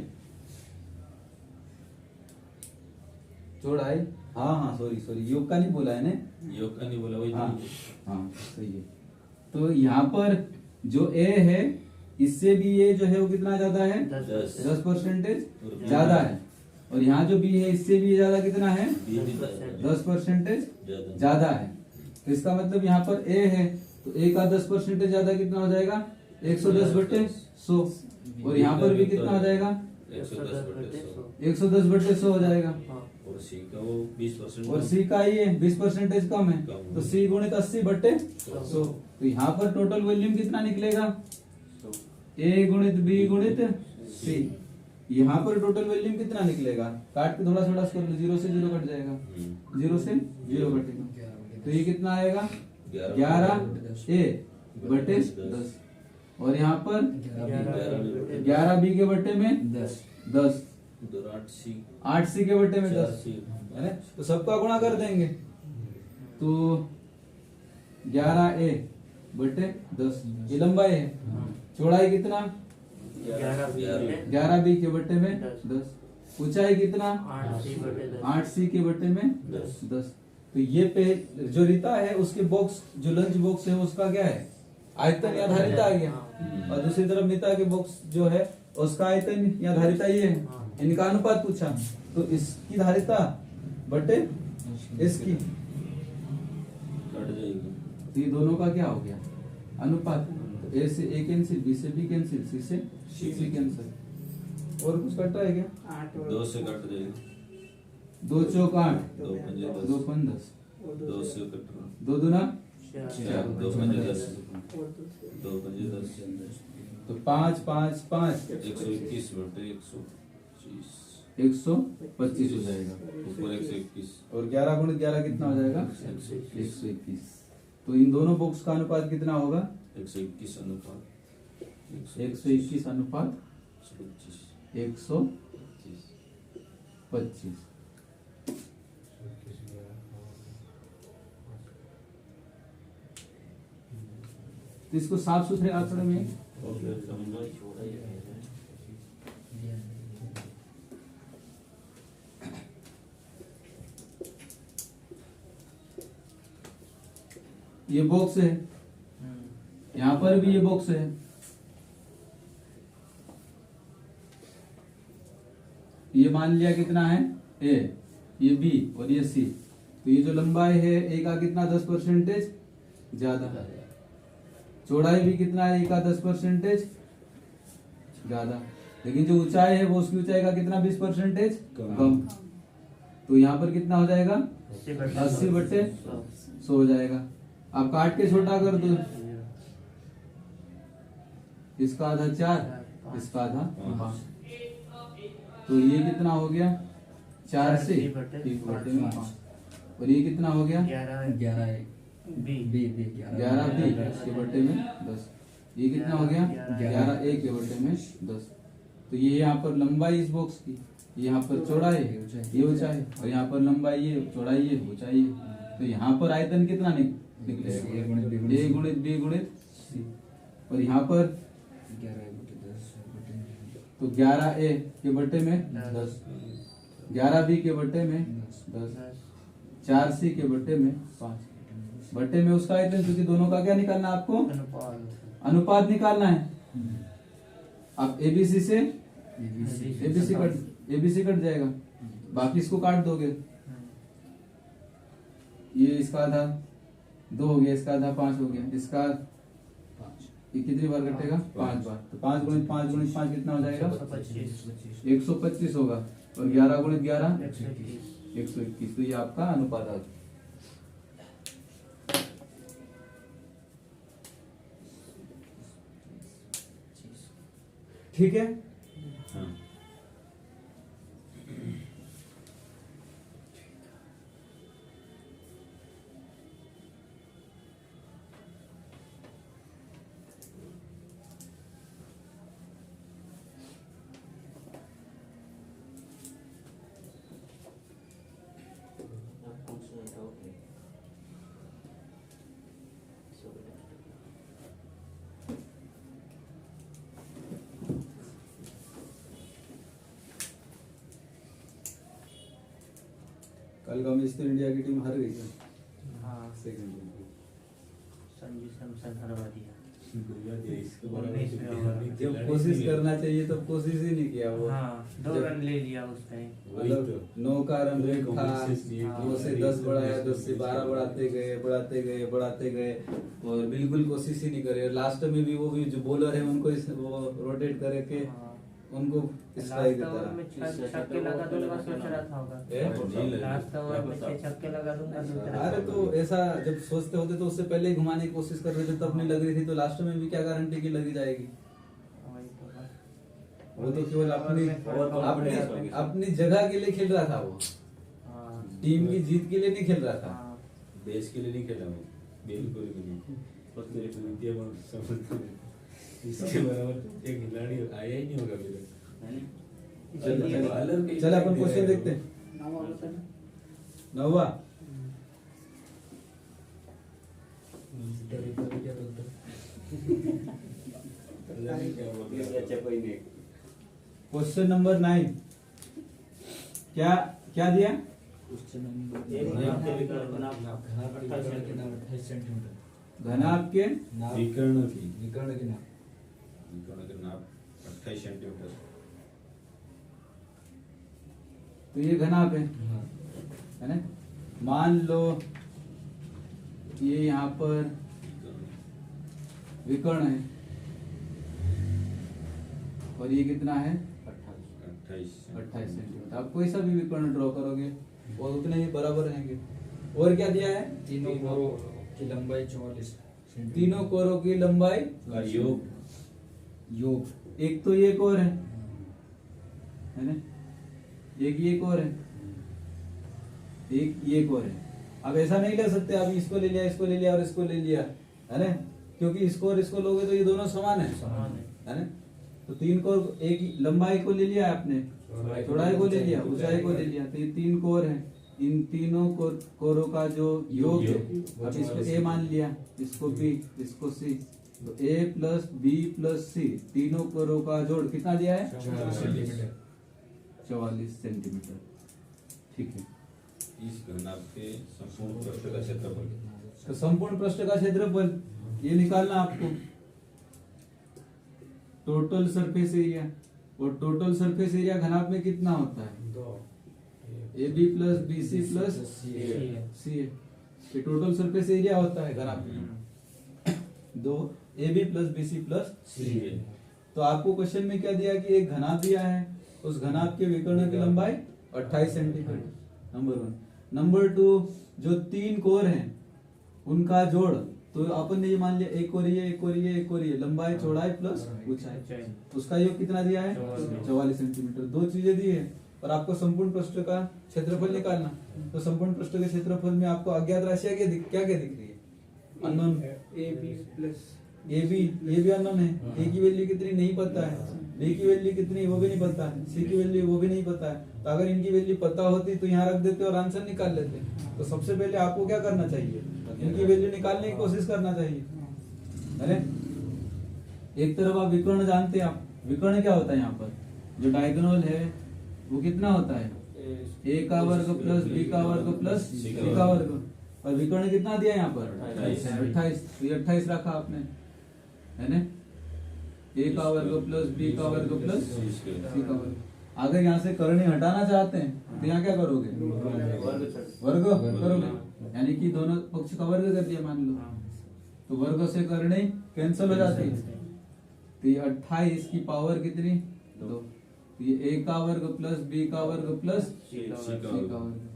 चौड़ाई, हाँ सॉरी योग का नहीं बोला है ने, योग का नहीं बोला, वही हाँ सही है। तो यहाँ पर जो A है इससे भी ये जो है वो कितना ज्यादा है, 10% ज्यादा है, और यहाँ जो B है इससे भी ज्यादा कितना है, 10% ज्यादा है। तो इसका मतलब यहाँ पर A है तो A का 10% ज्यादा कितना हो जाएगा, 110 बटे 100, और यहाँ पर भी कितना हो जाएगा, 110 बटे 100 हो जाएगा, और सी का वो 20%, और C का ये 20% कम है, तो C गुणित 80 बटे 100, तो यहाँ पर टोटल वॉल्यूम कितना निकलेगा, A गुणित B गुणित C, यहाँ पर टोटल वॉल्यूम कितना निकलेगा, काट के थोड़ा थोड़ा कर लो, 0 से 0 कट जाएगा, 0 से 0 कटेगा, तो ये कितना आएगा 11 A बटे 10, और यहाँ पर 11 B के बटे में 10, 8 C के बटे में 10, है ना, तो सबका गुणा कर देंगे, तो 11 A बटे 10 ये लंबाई है, चौड़ाई कितना 11 B के बटे में 10, ऊंचाई कितना 8 C के बटे में 10। तो ये पे जो रीता है उसके बॉक्स जो लंच बॉक्स है उसका क्या है, आयतन या धारिता आ गया, और दूसरी तरफ मीता के बॉक्स जो है उसका आयतन या धारिता ये है, इनका अनुपात पूछा, तो इसकी धारिता बटे इसकी, कट जाएगी, तो ये दोनों का क्या हो गया अनुपात, तो A से A कैंसिल, B से B कैंसिल, C से C कैंसिल, और कुछ कट रहा है क्या, 8 और 2 से कट जाएगी, 2 चौक 8, 2 पंजे 10, 2 5 10, 2 से कट रहा, 2 दूना 4, 2 पंजे 10, और 2 से 2 पंजे 10, तो 5 5 5 121 बटे 125, 125 हो जाएगा, ऊपर 121, और 11 गुणित 11 कितना हो जाएगा 121। तो इन दोनों बॉक्स का अनुपात कितना होगा 121 अनुपात 121 अनुपात 125। तो इसको साफ सुथरे आंकड़े में ये बॉक्स है, यहाँ पर भी ये बॉक्स है, ये मान लिया कितना है A, ये B और ये C, तो ये जो लंबाई है A का कितना 10% ज्यादा, चौड़ाई भी कितना है A का 10% ज्यादा, लेकिन जो ऊंचाई है वो उसकी ऊंचाई का कितना 20% कम, तो यहाँ पर कितना हो जाएगा 80 बटे 100 हो जाएगा। अब काट के छोटा कर दो, इसका आधा 4, इसका आधा 5, तो ये कितना हो गया 4 4 सी सी बटे एक बटे में 5। 5 और ये कितना हो गया 11 बी 11 बी के बटे में 10। ये कितना हो गया 11 ए के बटे में 10। तो ये यहाँ पर लंबाई इस बॉक्स की, यहाँ पर चौड़ाई ये ऊंचाई, और यहाँ पर लंबाई ये चौड़ाई ये ऊंचाई है। तो यहाँ पर आयतन कितना निकलेगा ए गुणित बी गुणित सी। और यहाँ पर तो 11 ए के बटे में 10, 11 बी के बटे में 10, 4 सी के बटे में 5 बटे में उसका आयतन, क्योंकि दोनों का क्या निकालना है आपको, अनुपात निकालना है। अब एबीसी से एबीसी कट जाएगा, बाकी इसको काट दोगे। ये इसका आधा 2 हो गया, इसका आधा 5 हो गया, इसका ये कितनी बार कटेगा 5 बार। तो 5 गुणित 5 गुणित 5 कितना हो जाएगा 125 होगा, और 11 गुणित 11 121। तो ये आपका अनुपात आ गया। ठीक है। हाँ। कल का मिस्टर इंडिया की टीम हार गई क्या? हाँ सेकंड संजू सैमसन हरवा दिया। जब कोशिश करना चाहिए तब कोशिश ही नहीं किया वो। हाँ 2 रन ले लिया उसने। मतलब 9 का रन रेट था, 9 से 10 बढ़ाया, 10 से 12 बढ़ाते गए और बिल्कुल कोशिश ही नहीं करे। लास्ट में भी वो भी जो बॉलर है उनको वो रोटेट करके उनको स्ट्राइक देता लास्ट ओवर में 6 छक्के लगा दूंगा सोच रहा था होगा। लास्ट ओवर में 6 छक्के लगा दूंगा सोच रहा था। अरे तो ऐसा जब सोचते होते तो उससे पहले ही घुमाने की कोशिश कर रहे थे, तब नहीं लग रही थी, तो लास्ट में भी क्या गारंटी की लगी जाएगी। वही तो बस। वो तो केवल अपनी जगह के लिए खेल रहा था, वो हाँ टीम की जीत के लिए नहीं खेल रहा था। हाँ देश के लिए नहीं खेला वो, बिल्कुल भी नहीं। और तेरे को विद्या बल समझते हैं। इसके बराबर एक खिलाड़ी आया ही नहीं होगा अभी तक। चल अपन क्वेश्चन देखते हैं। 9वां क्वेश्चन नंबर 9 क्या क्या दिया? घनाभ के विकर्ण के नाप 28 सेंटीमीटर। तो ये घनाभ है ना। मान लो ये यहाँ पर विकर्ण है और ये कितना है 28 सेंटीमीटर। आप कोई सा भी विकर्ण ड्रॉ करोगे और उतने ही बराबर रहेंगे। और क्या दिया है? तीनों कोरों की लंबाई 44 तीनों कोरों की लंबाई का योग एक तो ये कोर है ना, एक ये कोर है, एक ये कोर है। अब ऐसा नहीं ले सकते आप इसको ले लिया, इसको ले लिया और इसको ले लिया, है ना, क्योंकि इसको और इसको लोगे तो ये दोनों समान है ना। तो 3 कोर, एक लंबाई को ले लिया आपने, चौड़ाई को ले लिया, ऊंचाई को ले लिया, तो ये 3 कोर है। इन तीनों कोरों का जो योग है, अब इसको ए मान लिया, इसको बी, इसको सी, तो ए प्लस बी प्लस सी, तीनों कोरों का जोड़ कितना दिया है 44 सेंटीमीटर। ठीक है। इस घनाभ के संपूर्ण पृष्ठ का क्षेत्रफल। तो संपूर्ण पृष्ठ का क्षेत्रफल ये निकालना आपको, टोटल सरफेस एरिया। और टोटल सरफेस एरिया घनाभ में कितना होता है? A B plus B C plus C है। ये टोटल सरफेस एरिया होता है घनाभ में, 2 A B plus B C plus C है। तो आपको क्वेश्चन में क्या दिया कि एक घनाभ दिया है, उस घनाभ के विकर्ण की लंबाई 28 सेंटीमीटर, नंबर 1। नंबर 2, जो 3 कोर हैं उनका जोड़, तो अपन ने ये मान लिया एक कोर ये, एक कोर ये, एक कोर ये, लंबाई चौड़ाई प्लस ऊंचाई, उसका योग कितना दिया है 44 सेंटीमीटर। 2 चीजें दी है, और आपको संपूर्ण पृष्ठ का क्षेत्रफल निकालना। तो संपूर्ण पृष्ठ के क्षेत्रफल में आपको अज्ञात राशियां क्या दिख रही है? Unknown. A B plus A B unknown है। ए की वैल्यू कितनी नहीं पता है, बी की वैल्यू कितनी वो भी नहीं पता है, सी की वैल्यू वो भी नहीं पता है। तो अगर इनकी वैल्यू पता होती तो यहाँ रख देते और आंसर निकाल लेते। तो सबसे पहले आपको क्या करना चाहिए? इनकी वैल्यू निकालने की कोशिश करना चाहिए। अरे एक तरफ आप विकर्ण जानते हैं। आप विकर्ण क्या होता है? यहाँ पर जो डायगोनल है वो कितना होता है? ए का वर्ग प्लस बी का वर्ग प्लस सी का वर्ग। और विकर्ण कितना दिया यहाँ पर? 28। तो ये 28 रखा आपने, है ना? ए का वर्ग प्लस बी का वर्ग प्लस सी का वर्ग। अगर यहाँ से कर्णी हटाना चाहते हैं तो यहाँ क्या करोगे? वर्ग करोगे, यानी कि दोनों पक्ष का वर्ग कर दिया मान लो। तो वर्ग से कर्णी कैंसिल हो जाती है। तो ये 28 की पावर कितनी? 2। तो ये ए का वर्ग प्लस बी का वर्ग प्लस सी का वर्ग।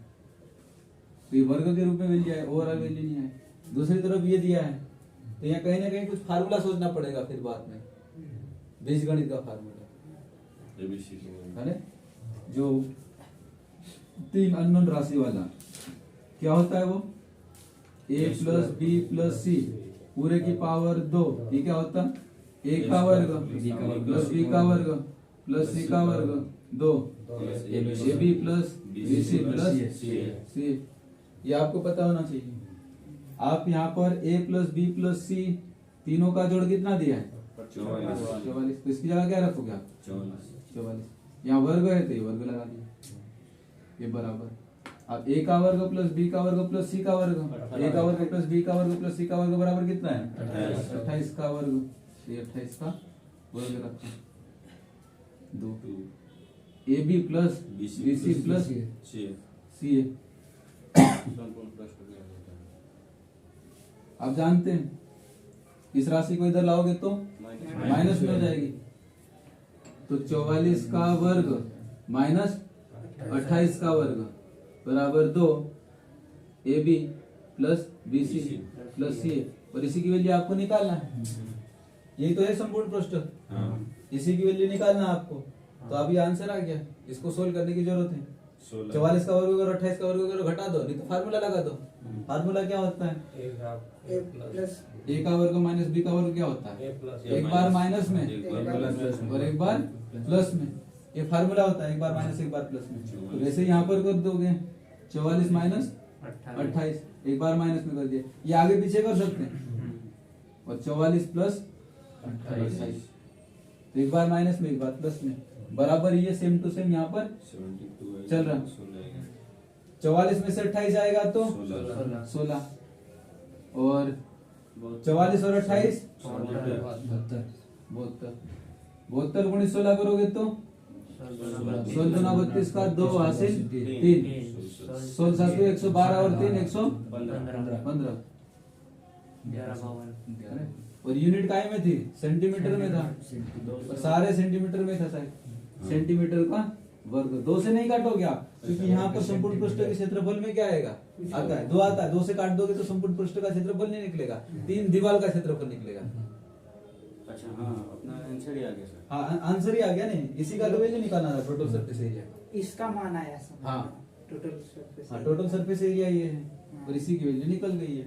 तो ये वर्ग के रूप में वैल्यू है, ओवरऑल वैल्यू नहीं है। दूसरी तरफ ये दिया है तो यहाँ कहीं ना कहीं कुछ फार्मूला सोचना पड़ेगा फिर बाद में, बीजगणित का फार्मूला, है ना? जो 3 अननोन राशि वाला क्या होता है वो? ए प्लस बी प्लस सी पूरे की पावर 2। ये क्या होता है? ए का वर्ग प्लस बी का वर्ग प्लस सी का वर्ग 2। A B plus B C plus C. ये आपको पता होना चाहिए। आप यहाँ पर A plus B plus C तीनों का जोड़ कितना दिया है? 44। तो इसकी जगह क्या रखोगे आप? 44। यहाँ वर्ग है तो ये वर्ग लगा दिया, ये बराबर। अब ए का वर्ग प्लस बी का वर्ग प्लस सी का वर्ग। ए का वर्ग प्लस बी का वर्ग प्लस सी का वर्ग बराबर कितना है? 28 का वर्ग। ये 28 का वर्ग रखा 2। A B plus B C plus C A. आप जानते हैं इस राशि को इधर लाओगे तो माइनस में हो जाएगी। तो 44 का वर्ग माइनस 28 का वर्ग बराबर 2। A B plus B C plus C A. और इसी की वैल्यू आपको निकालना है। यही तो है संपूर्ण पृष्ठ। इसी की वैल्यू निकालना आपको। तो अभी आंसर आ गया। इसको सोल्व करने की जरूरत है। 44 का वर्ग करो, 28 का वर्ग करो, घटा दो, नहीं तो फार्मूला लगा दो। फार्मूला क्या होता है? ए प्लस ए का वर्ग माइनस बी का वर्ग क्या होता है? एक बार माइनस में और एक बार प्लस में। ये फार्मूला होता है, एक बार माइनस एक बार प्लस में। तो वैसे यहाँ पर कर दोगे 44 माइनस 28, एक बार माइनस में कर दिया। ये आगे पीछे कर सकते हैं। और 44 प्लस 28, तो एक बार माइनस में एक बार प्लस में बराबर। ये सेम टू सेम यहाँ पर चल रहा। 44 में से 28 आएगा तो 16 और 44 और 28 72 गुणित 16 करोगे तो 16 32 का 2 हासिल 3 16 7 112 और 3 115। और यूनिट काय में थी? सेंटीमीटर में था। और सारे सेंटीमीटर में था शायद। सेंटीमीटर का वर्ग 2 से नहीं काटोगे आप, क्योंकि यहाँ पर संपूर्ण पृष्ठ के क्षेत्रफल में क्या आएगा? आता है 2 आता है। 2 से काट दोगे तो संपूर्ण पृष्ठ का क्षेत्रफल नहीं निकलेगा, 3 दीवार का क्षेत्रफल निकलेगा। अच्छा हाँ, अपना आंसर ही आ गया सर। हाँ आंसर ही आ गया। नहीं, इसी का तो वैल्यू निकालना था, टोटल सरफेस एरिया। इसका मान आया समझ। हाँ। Total surface. हाँ, टोटल सरफेस एरिया ये है और इसी की वैल्यू निकल गई है।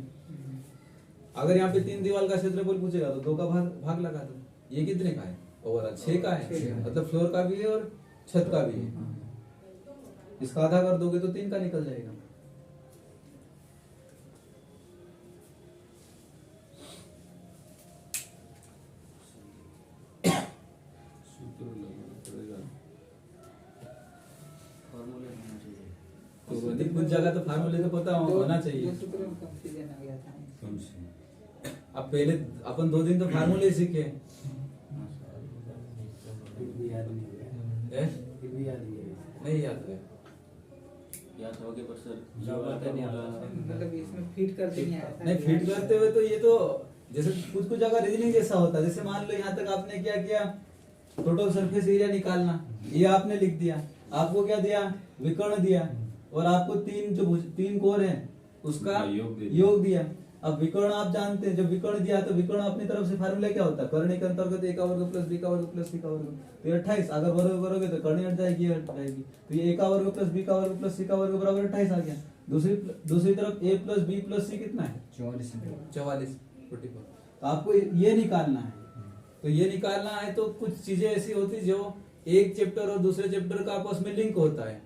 अगर यहाँ पे 3 दीवार का क्षेत्रफल पूछेगा तो 2 का भाग लगा दो। ये कितने का है? ओवरऑल 6 का है, मतलब फ्लोर का भी है और छत का भी है। इसका आधा कर दोगे तो 3 का निकल जाएगा। तो अधिक कुछ जगह तो फार्मूले तो पता होना चाहिए। कंफ्यूजन आ गया था। अब पहले अपन 2 दिन तो फार्मूले सीखे। नहीं याद है, याद हो गया पर सर पता नहीं आता। मतलब इसमें फिट करते नहीं आया था। नहीं फिट करते हुए तो ये तो जैसे कुछ कुछ जगह रीजनिंग जैसा होता है। जैसे मान लो यहाँ तक आपने क्या किया, टोटल सरफेस एरिया निकालना, ये आपने लिख दिया। आपको क्या दिया? विकर्ण दिया। और आपको 3 कोण है उसका योग दिया। अब विकर्ण आप जानते हैं, जब विकर्ण दिया तो विकर्ण अपनी तरफ से फार्मूला क्या होता है, कर्ण के अंतर्गत a का वर्ग प्लस b का वर्ग प्लस c का वर्ग, तो ये 28, अगर वर्ग करोगे तो कर्ण हट जाएगी, हट जाएगी, तो ये a का वर्ग प्लस b का वर्ग प्लस c का वर्ग बराबर 28 आ गया। दूसरी तरफ a plus b plus c कितना है 44, तो आपको ये निकालना है। तो ये निकालना है तो कुछ चीजें ऐसी होती जो एक चैप्टर और दूसरे चैप्टर का आपस में लिंक होता है।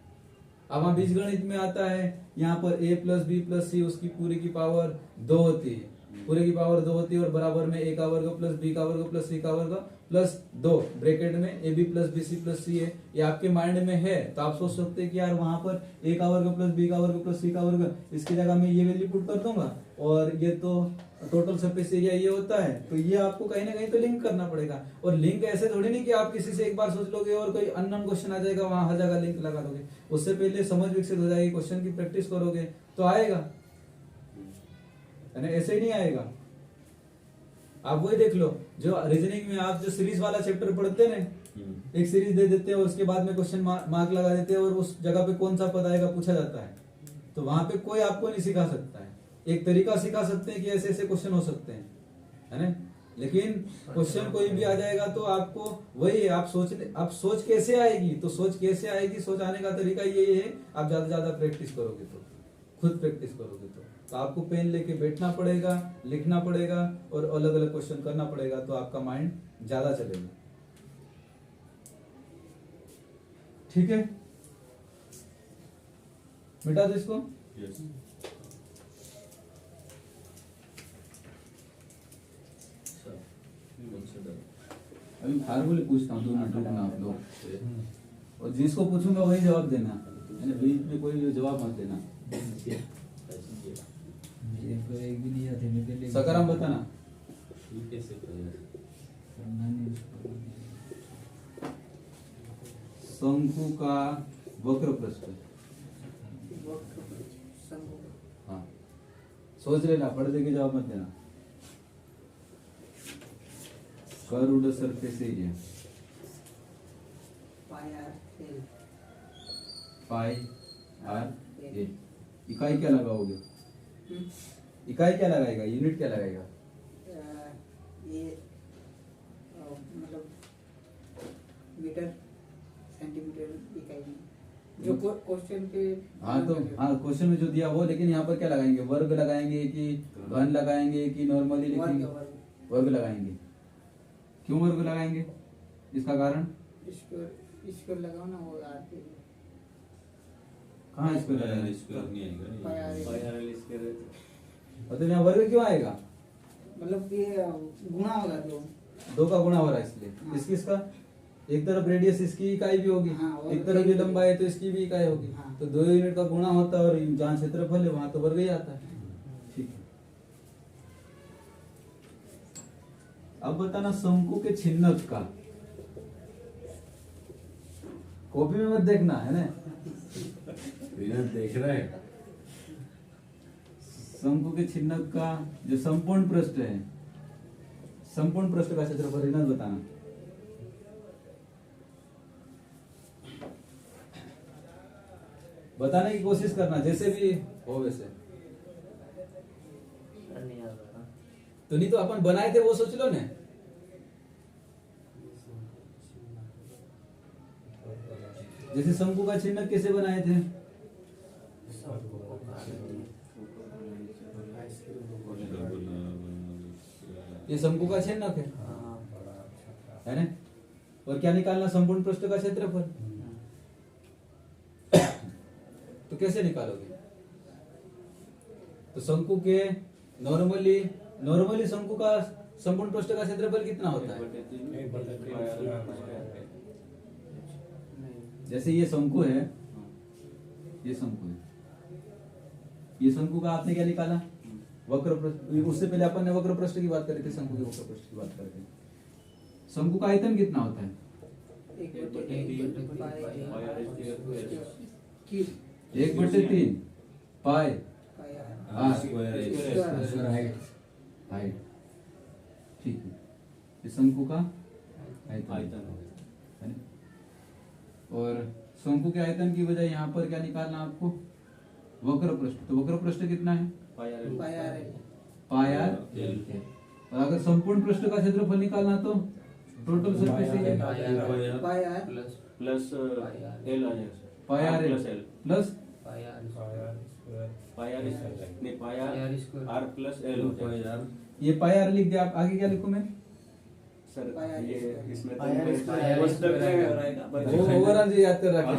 अब हम बीजगणित में आता है, यहाँ पर a प्लस बी प्लस सी उसकी पूरी की पावर 2 होती है, पूरी की पावर 2 होती है, और बराबर में a का वर्ग प्लस b का वर्ग प्लस c का वर्ग प्लस 2 ब्रैकेट में ab plus bc plus c है। ये आपके माइंड में है तो आप सोच सकते हैं कि यार वहां पर a का वर्ग प्लस b का वर्ग प्लस c का वर्ग, इसकी जगह मैं ये वैल्यू पुट कर दूंगा, और ये तो टोटल सरफेस एरिया ये होता है, तो ये आपको कहीं ना कहीं तो लिंक करना पड़ेगा। और लिंक ऐसे थोड़ी नहीं कि आप किसी से एक बार सोच लोगे और कोई अननोन क्वेश्चन आ जाएगा वहां हर जगह लिंक लगा दोगे, उससे पहले समझ विकसित हो जाएगी, क्वेश्चन की प्रैक्टिस करोगे तो आएगा, है ना? ऐसे ही नहीं आएगा। आप वही देख लो, जो रीजनिंग में आप जो सीरीज वाला चैप्टर पढ़ते हैं, एक सीरीज दे देते हैं और उसके बाद में क्वेश्चन मार्क लगा देते हैं, और उस जगह पे कौन सा पद आएगा पूछा जाता है, तो वहां पे कोई आपको नहीं सिखा सकता है। एक तरीका सिखा सकते हैं कि ऐसे ऐसे क्वेश्चन हो सकते हैं, है ना? लेकिन क्वेश्चन कोई भी आ जाएगा तो आपको वही आप सोच कैसे आएगी, तो सोच कैसे आएगी, सोच आने का तरीका यही है, आप ज्यादा ज्यादा प्रैक्टिस करोगे तो, खुद प्रैक्टिस करोगे तो आपको पेन लेके बैठना पड़ेगा, लिखना पड़ेगा और अलग अलग क्वेश्चन करना पड़ेगा, तो आपका माइंड ज्यादा चलेगा। ठीक है, मिटा दो इसको। अभी फार्मूले पूछता हूँ, 2 मिनट रुकना आप लोग, और जिसको पूछूंगा वही जवाब देना, बीच में कोई जवाब मत देना। एक भी नहीं आते, मैं पहले सकाराम बताना। शंकु का वक्र पृष्ठ, हाँ सोच लेना, पढ़ दे के जवाब मत देना। Curved surface area pi R A, इकाई क्या लगाओगे? इकाई क्या लगाएगा, यूनिट क्या लगाएगा? ये मतलब मीटर सेंटीमीटर इकाई में जो क्वेश्चन के, हाँ तो हाँ क्वेश्चन में जो दिया वो, लेकिन यहाँ पर क्या लगाएंगे, वर्ग लगाएंगे कि घन लगाएंगे कि नॉर्मली लिखेंगे? वर्ग लगाएंगे। क्यों वर्ग लगाएंगे, इसका कारण? इसको लगाओ ना, वो आते कहाँ इसको लगाएंगे? नहीं मतलब यहाँ वर्ग क्यों आएगा? मतलब ये गुणा होगा तो 2 का गुणा हो रहा है इसलिए। हाँ। इसका एक तरफ रेडियस इसकी इकाई भी होगी, हाँ, और एक तरफ ये लंबाई है तो इसकी भी इकाई होगी, हाँ। तो 2 यूनिट का गुणा होता है, और जहाँ क्षेत्रफल है वहां तो वर्ग ही आता है। ठीक है, अब बताना शंकु के छिन्नक का, कॉपी में मत देखना, है ना? देख रहा है। शंकु के छिन्नक का जो संपूर्ण पृष्ठ है, संपूर्ण पृष्ठ का क्षेत्रफल रिनत बताना। बताने की कोशिश करना, जैसे भी हो वैसे। नहीं आ रहा। तो नहीं तो अपन बनाए थे वो सोच लो ना। जैसे शंकु का छिन्नक कैसे बनाए थे? ये शंकु का छिन्नक है ना? और क्या निकालना, संपूर्ण पृष्ठ का क्षेत्रफल। तो कैसे निकालोगे? तो शंकु के नॉर्मली शंकु का संपूर्ण पृष्ठ का क्षेत्रफल कितना होता है? जैसे ये शंकु है, ये शंकु है, ये शंकु का आपने क्या निकाला? वक्र पृष्ठ। उससे पहले अपन ने वक्र पृष्ठ की बात करी थी, शंकु के वक्र पृष्ठ की बात करते हैं। शंकु का आयतन कितना होता है? 1/3 पाई हाइट। ठीक है, ये शंकु का आयतन है ना? और शंकु के आयतन की वजह यहाँ पर क्या निकालना आपको? वक्र पृष्ठ। तो वक्र पृष्ठ कितना है? Pi R L. और अगर संपूर्ण पृष्ठ का क्षेत्रफल निकालना तो total surface area pi R plus L आ जाएगा sir. Pi R L plus L plus pi R pi R नहीं pi R square. R plus L हो जाएगा ये पाई आर लिख दिया। आप आगे क्या लिखूं मैं? सर। पाई आर ये इसमें पाई आर स्क्वायर। कोष्ठक में रहेगा वो ओवरऑल जो याद कर रखे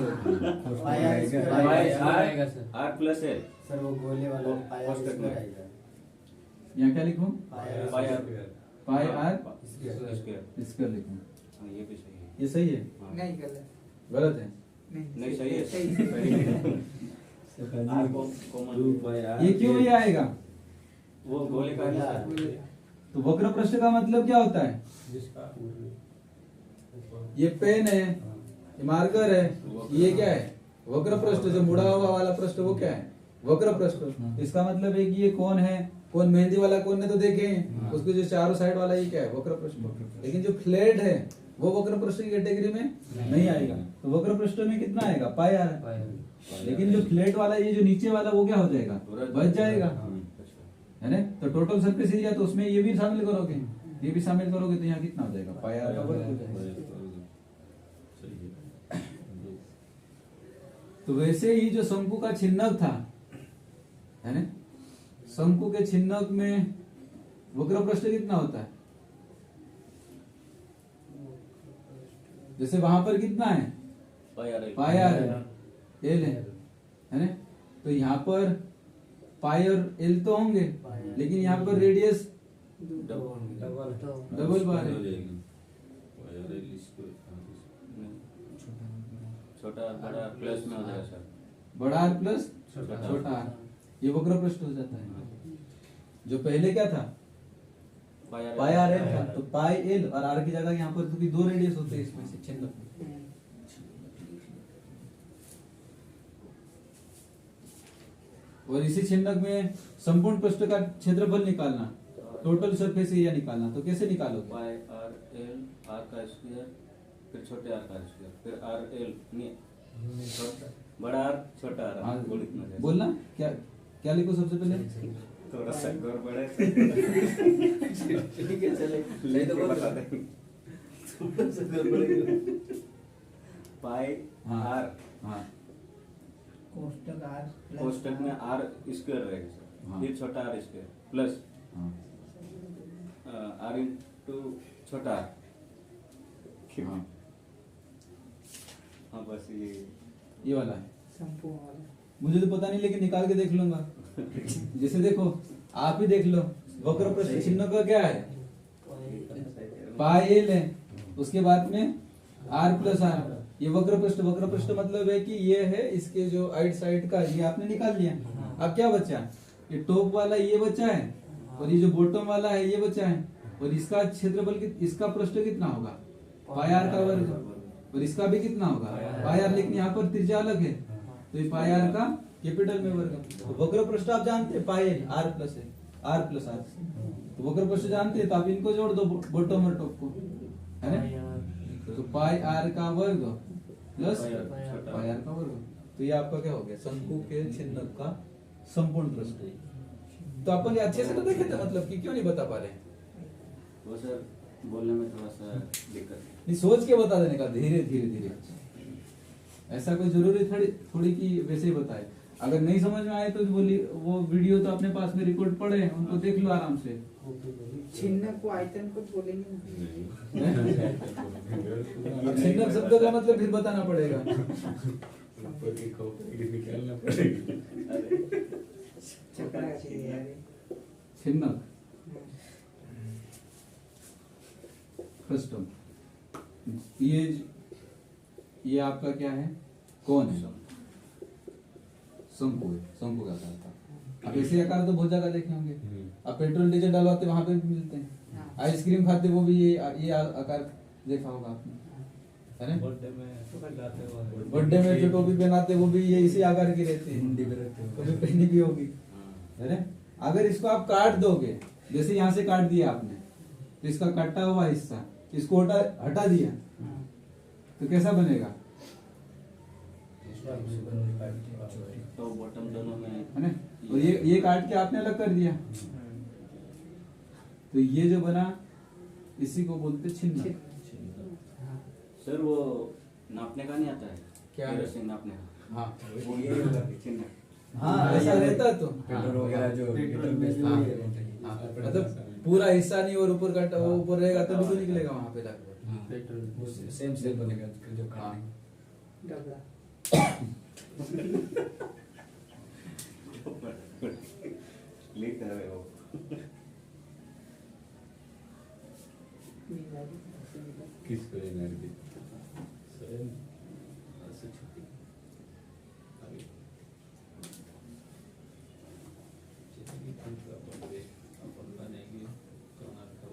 पाई आर स्क्वायर आएगा sir. R plus L sir वो गोले वाला पाई आर कोष्ठक में स्क्वायर आएगा। यहाँ क्या लिखूं? Pi R pi R square. Square लिखूं। हाँ, ये भी सही है। ये सही है? हाँ। नहीं गलत गलत है? नहीं सही है। सही आर कॉमन ये क्यों ये आएगा? वो गोले का हिस्सा है। तो वक्र पृष्ठ का मतलब क्या होता है? ये पेन है, ये मार्कर है, ये क्या है? वक्र पृष्ठ। जो मुड़ा हुआ वाला पृष्ठ वो क्या है? वक्र पृष्ठ। इसका मतलब है कि ये कौन है? कौन मेहंदी वाला कौन ने तो देखे हैं, उसके जो चारों साइड वाला ये क्या है? वक्र पृष्ठ। लेकिन जो फ्लैट है वो वक्र पृष्ठ की कैटेगरी में नहीं आएगा। तो वक्र पृष्ठ में कितना आएगा? पाई आर। लेकिन जो फ्लैट वाला ये जो नीचे वाला वो क्या हो जाएगा? बच जाएगा, है ना? तो टोटल सरफेस एरिया तो उसमें ये भी शामिल करोगे, ये भी शामिल करोगे तो यहाँ कितना हो जाएगा? पाई आर का वर्ग हो जाएगा। तो वैसे ही जो शंकु का छिन्नक था, है ना? शंकु के छिन्नक में वक्र पृष्ठ कितना होता है? जैसे वहां पर कितना है? पाई आर एल है ना? तो यहाँ पर पाई और एल तो होंगे, लेकिन यहाँ पर रेडियस डबल बार है। छोटा बड़ा प्लस में हो जाएगा सर। बड़ा आर प्लस छोटा आर, ये वक्र पृष्ठ हो जाता है। जो पहले क्या था? पाई आर एल था। तो पाई एल और आर की जगह यहाँ पर क्योंकि दो रेडियस होते हैं इसमें से छिन्नक में। और इसी छिन्नक में संपूर्ण पृष्ठ का क्षेत्रफल निकालना, टोटल सरफेस एरिया निकालना, तो कैसे निकालोगे? पाई आर एल आर का स्क्वायर फिर छोटे आर का स्क्वायर फिर आर एल बड़ा आर छोटा आर हाँ, वो लिखना है। बोलना क्या क्या लिखो सबसे पहले? थोड़ा सा गड़बड़ है। ठीक है चले नहीं तो बता दें। थोड़ा सा गड़बड़ है। पाई हाँ आर हाँ कोष्ठक आर कोष्ठक में आर स्क्वायर रहेगा सर। हाँ। फिर छोटा आर स्क्वायर प्लस हाँ आर इंटू छोटा आर। हाँ, हाँ बस ये वाला है। संपूर्ण वाला मुझे तो पता नहीं, लेकिन निकाल के देख लूंगा। जैसे देखो, आप ही देख लो, वक्र पृष्ठ चिन्ह का क्या है? पाई एल है, उसके बाद में आर प्लस आर। ये वक्र पृष्ठ मतलब है कि ये है इसके जो आइट साइड का, ये आपने निकाल लिया। अब क्या बचा? ये टॉप वाला ये बचा है, और ये जो बॉटम वाला है ये बचा है। और इसका क्षेत्रफल इसका पृष्ठ कितना होगा? पाई आर का वर्ग। और इसका भी कितना होगा? पाई आर। लेकिन यहाँ पर त्रिज्या अलग है, तो ये पाई आर का कैपिटल में वर्ग। तो वक्र पृष्ठ आप जानते हैं, पाई एल आर प्लस है, आर प्लस आर। तो वक्र पृष्ठ जानते हैं, तो आप इनको जोड़ दो, बॉटम और टॉप को, है ना? तो पाई आर का वर्ग प्लस पाई आर का वर्ग। तो ये आपका क्या हो गया? शंकु के छिन्नक का संपूर्ण पृष्ठ। तो अपन ये अच्छे से तो देखे थे, मतलब कि क्यों नहीं बता पा रहे? वो सर बोलने में थोड़ा सा दिक्कत है। नहीं, सोच के बता देने का, धीरे धीरे धीरे। ऐसा कोई जरूरी थोड़ी कि वैसे ही बताए। अगर नहीं समझ में आए तो बोली, वो वीडियो तो अपने पास में रिकॉर्ड पड़े हैं, उनको देख लो आराम से। छिन्नक को आयतन को बोलेंगे। अब छिन्नक शब्द का मतलब फिर बताना पड़ेगा। ऊपर की खोपड़ी निकालना पड़ेगा। चक्रा चाहिए यार। छिन्नक फ्रस्टम, ये आपका क्या है? कौन है? शंकु है। शंकु का आकार था। अब ऐसे आकार तो बहुत जगह देखे होंगे। अब पेट्रोल डीजल डलवाते वहां पे भी मिलते हैं। आइसक्रीम खाते वो भी ये आकार देखा होगा आपने, है ना? बर्थडे में जो टोपी पहनाते वो भी ये इसी आकार की रहती है, कभी पहनी भी होगी, है ना? अगर इसको आप काट दोगे, जैसे यहाँ से काट दिया आपने, तो इसका कटा हुआ हिस्सा इसको हटा दिया तो कैसा बनेगा? तो बॉटम दोनों में है ना? और ये काट के आपने अलग कर दिया, तो ये जो बना इसी को बोलते छिन्न। सर वो नापने का नहीं आता है क्या? केरोसिन नापने का हाँ वो ये होगा चिन्ह। हाँ ऐसा रहता है तो पेट्रोल वगैरह जो पेट्रोल में जो हाँ। ये हाँ, मतलब पूरा हिस्सा नहीं और ऊपर का वो ऊपर रहेगा तभी तो निकलेगा वहाँ पे लगभग। पेट्रोल सेम सेम बनेगा जो हाँ। डबरा लीक है वो किसको एनर्जी स्वयं असं छुट्टी आगे जितनी अपन बनेगी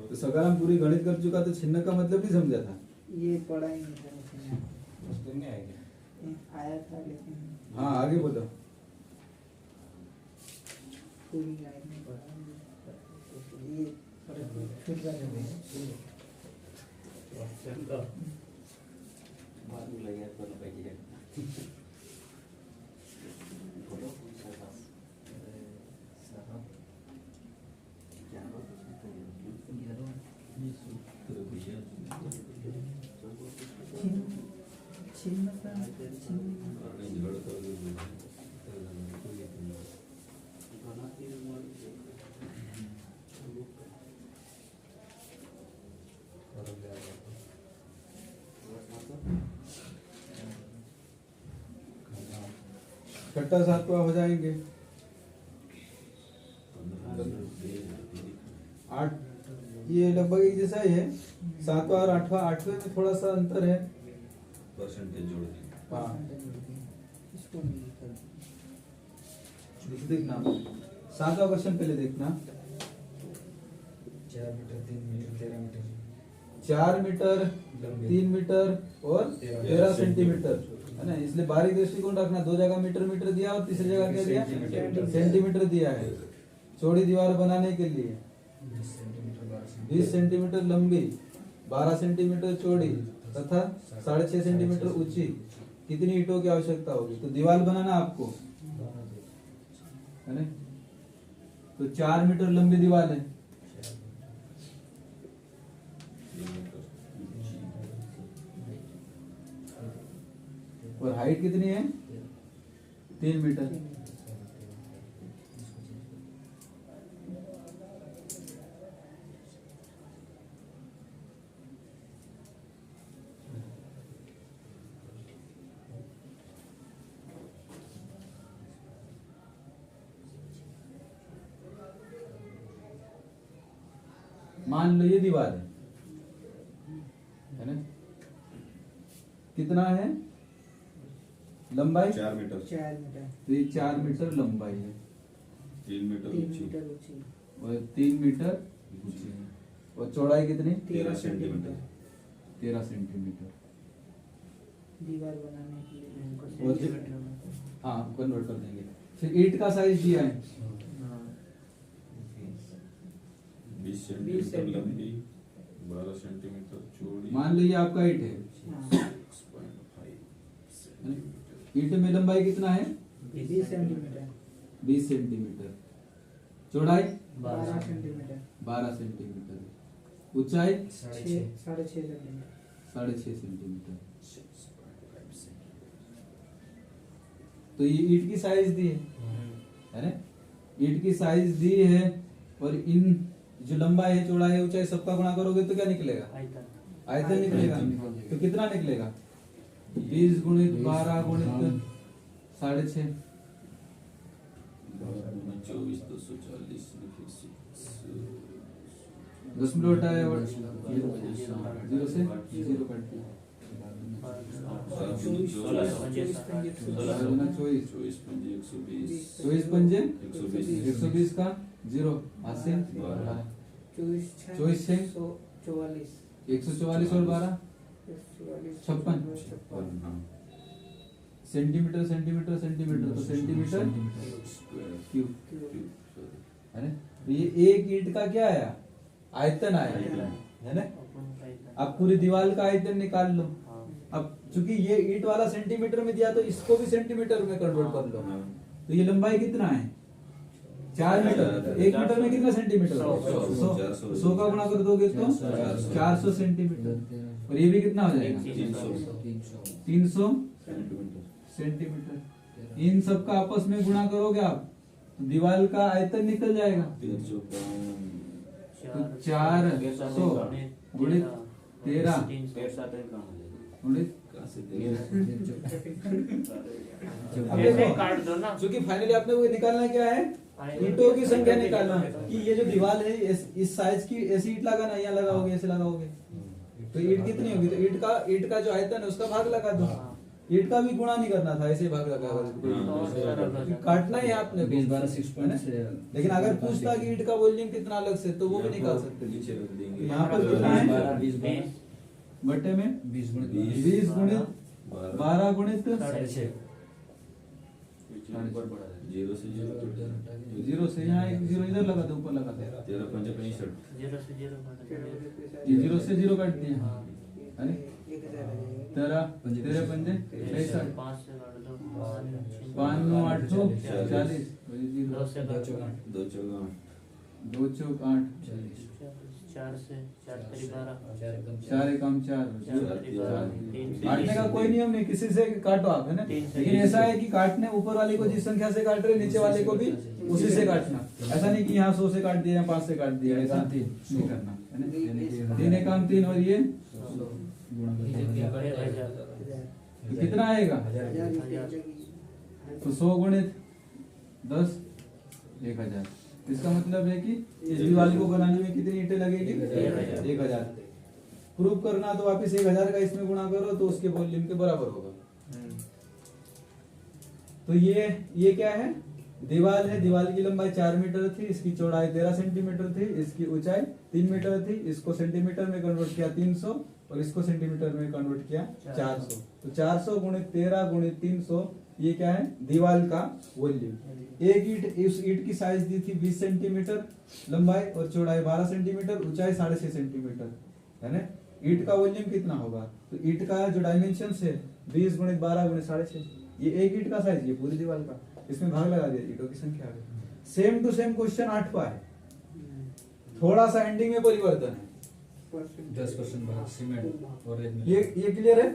तो सकाराम पूरी गणित कर चुका तो छिन्न का मतलब भी समझा था। ये पढ़ा ही नहीं था मुझे। उसको नहीं आएगा आया था लेकिन हाँ आगे बोलो। पूरी लाइन में पढ़ा ये छूट गया बाद में लगे तो लगे बोलो छिन्न का छिन्न छठा सातवां हो जाएंगे। आठ ये लगभग एक जैसा ही है। सातवां और आठवां, आठवें में थोड़ा सा अंतर है। परसेंटेज जोड़ दी हाँ इसको नहीं कर देखना सातवां क्वेश्चन पहले देखना। 4 मीटर 3 मीटर 13 मीटर 4 मीटर लंबी। 3 मीटर और 13 सेंटीमीटर है ना। इसलिए बारीक दृष्टिकोण रखना। दो जगह मीटर मीटर दिया और तीसरी जगह क्या दिया? सेंटीमीटर दिया है। चौड़ी दीवार बनाने के लिए 20 सेंटीमीटर 20 सेंटीमीटर लंबी, 12 सेंटीमीटर चौड़ी तथा 6.5 सेंटीमीटर ऊंची कितनी ईंटों की आवश्यकता होगी? तो दीवार बनाना आपको है ना। तो 4 मीटर लंबी दीवार है। और हाइट कितनी है? 3 मीटर। मान लो ये दीवार है ना। कितना है लंबाई? 4 मीटर 4 मीटर तो ये 4 मीटर लंबाई है 3 मीटर 3 ऊंची मीटर ऊंची और 3 मीटर ऊंची है। और चौड़ाई कितनी? 13 सेंटीमीटर 13 सेंटीमीटर। दीवार बनाने के लिए और हाँ कन्वर्ट कर देंगे। फिर ईंट का साइज दिया है 20 सेंटीमीटर लंबी 12 सेंटीमीटर चौड़ी मान लो ये आपका ईंट है। 6.5 सेंटीमीटर ईंट में लंबाई कितना है? 20 सेंटीमीटर 20 सेंटीमीटर। चौड़ाई 12 सेंटीमीटर 12 सेंटीमीटर। ऊंचाई 6.5 सेंटीमीटर 6.5 सेंटीमीटर। 6.5 तो ये ईंट की साइज दी है ना। ईंट की साइज दी है और इन जो लंबाई है चौड़ाई है ऊंचाई सबका गुणा करोगे तो क्या निकलेगा? आयतन निकलेगा। तो कितना निकलेगा? 20 गुणित 12 गुणित 6.5 24 240 दशमलव हटाया और 0 से 0 काट दिया। 24 पंजे 120 का 0 हाथ से 24 से 144 और 12 56 सेंटीमीटर सेंटीमीटर सेंटीमीटर तो सेंटीमीटर क्यूब है ना। तो ये एक ईंट का क्या आया? आयतन आया है ना। अब पूरी दीवार का आयतन निकाल लो। अब चूंकि ये ईंट वाला सेंटीमीटर में दिया तो इसको भी सेंटीमीटर में कन्वर्ट कर लो। तो ये लंबाई कितना है? 4 मीटर, 1 मीटर में कितना सेंटीमीटर? 100 का गुणा कर दोगे तो 400 सेंटीमीटर। और ये भी कितना हो जाएगा? 300 सेंटीमीटर। इन सब का आपस में गुणा करोगे आप तो दीवार का आयतन निकल जाएगा। तो 400 गुणित 13 गुणित अब ऐसे देखो, काट दो ना। क्योंकि फाइनली आपने वो निकालना क्या है, ईंटों की संख्या निकालना है कि ये जो दीवार है इस साइज की ऐसी ईंट लगाना, यहाँ लगाओगे ऐसे लगाओगे तो ईंट कितनी होगी? तो ईंट का जो आयतन है उसका भाग लगा दो। ईंट का भी गुणा नहीं करना था, ऐसे भाग लगा दो। काटना है आपने 20 12 6 पॉइंट से। लेकिन अगर पूछता कि ईंट का वॉल्यूम कितना अलग से तो वो भी निकाल सकते नीचे रख देंगे। यहाँ पर कितना है? 20 बटे में 20 गुणित 20 गुणित 12 गुणित 6.5 जीरो से जीरो से यहाँ एक जीरो इधर लगा दो, ऊपर लगा दो। 13 5 65 जीरो से जीरो काट दो। ये जीरो से जीरो काट दिया हाँ। है 13 13 पंजे 65 5 से काट दो। 5 9 8 2 40 2 से काट दो। 2 चौका 2 चौक 8 4 से 4 3 12 4 एकम 4 4 काटने का कोई नियम नहीं, किसी से काटो आप, है ना। लेकिन ऐसा है कि काटने ऊपर वाले को जिस संख्या से काट रहे नीचे वाले को भी उसी से काटना। ऐसा नहीं कि यहाँ 100 से काट दिया या 5 से काट दिया, ऐसा नहीं करना, है ना। 3 एकम 3 और ये तो कितना आएगा? तो 100 गुणित 10 1000। इसका मतलब है कि इस दीवार को बनाने में कितनी ईंटें लगेगी? 1000। प्रूव करना तो वापस 1000 का इसमें गुणा करो तो उसके वॉल्यूम के बराबर होगा। तो ये क्या है? दीवार है। दीवार की लंबाई 4 मीटर थी, इसकी चौड़ाई 13 सेंटीमीटर थी, इसकी ऊंचाई 3 मीटर थी। इसको सेंटीमीटर में कन्वर्ट किया 300 और इसको सेंटीमीटर में कन्वर्ट किया 400। तो 400 गुणित 13 गुणित 300 ये क्या है? दीवार का वॉल्यूम। एक ईंट, इस ईंट की साइज दी थी 20 सेंटीमीटर लंबाई और चौड़ाई 12 सेंटीमीटर, ऊंचाई 6.5 सेंटीमीटर, है ना। ईंट का वॉल्यूम कितना होगा? तो ईंट का जो डायमेंशन है 20 गुणित 12 गुणित 6.5, ये एक ईंट का साइज, ये पूरी दीवार का, इसमें भाग लगा दिया, ईंटों की संख्या आ गई। सेम टू सेम क्वेश्चन 8 पा है, थोड़ा सा एंडिंग में परिवर्तन है। 10% भाग सीमेंट और रेत में। ये क्लियर है?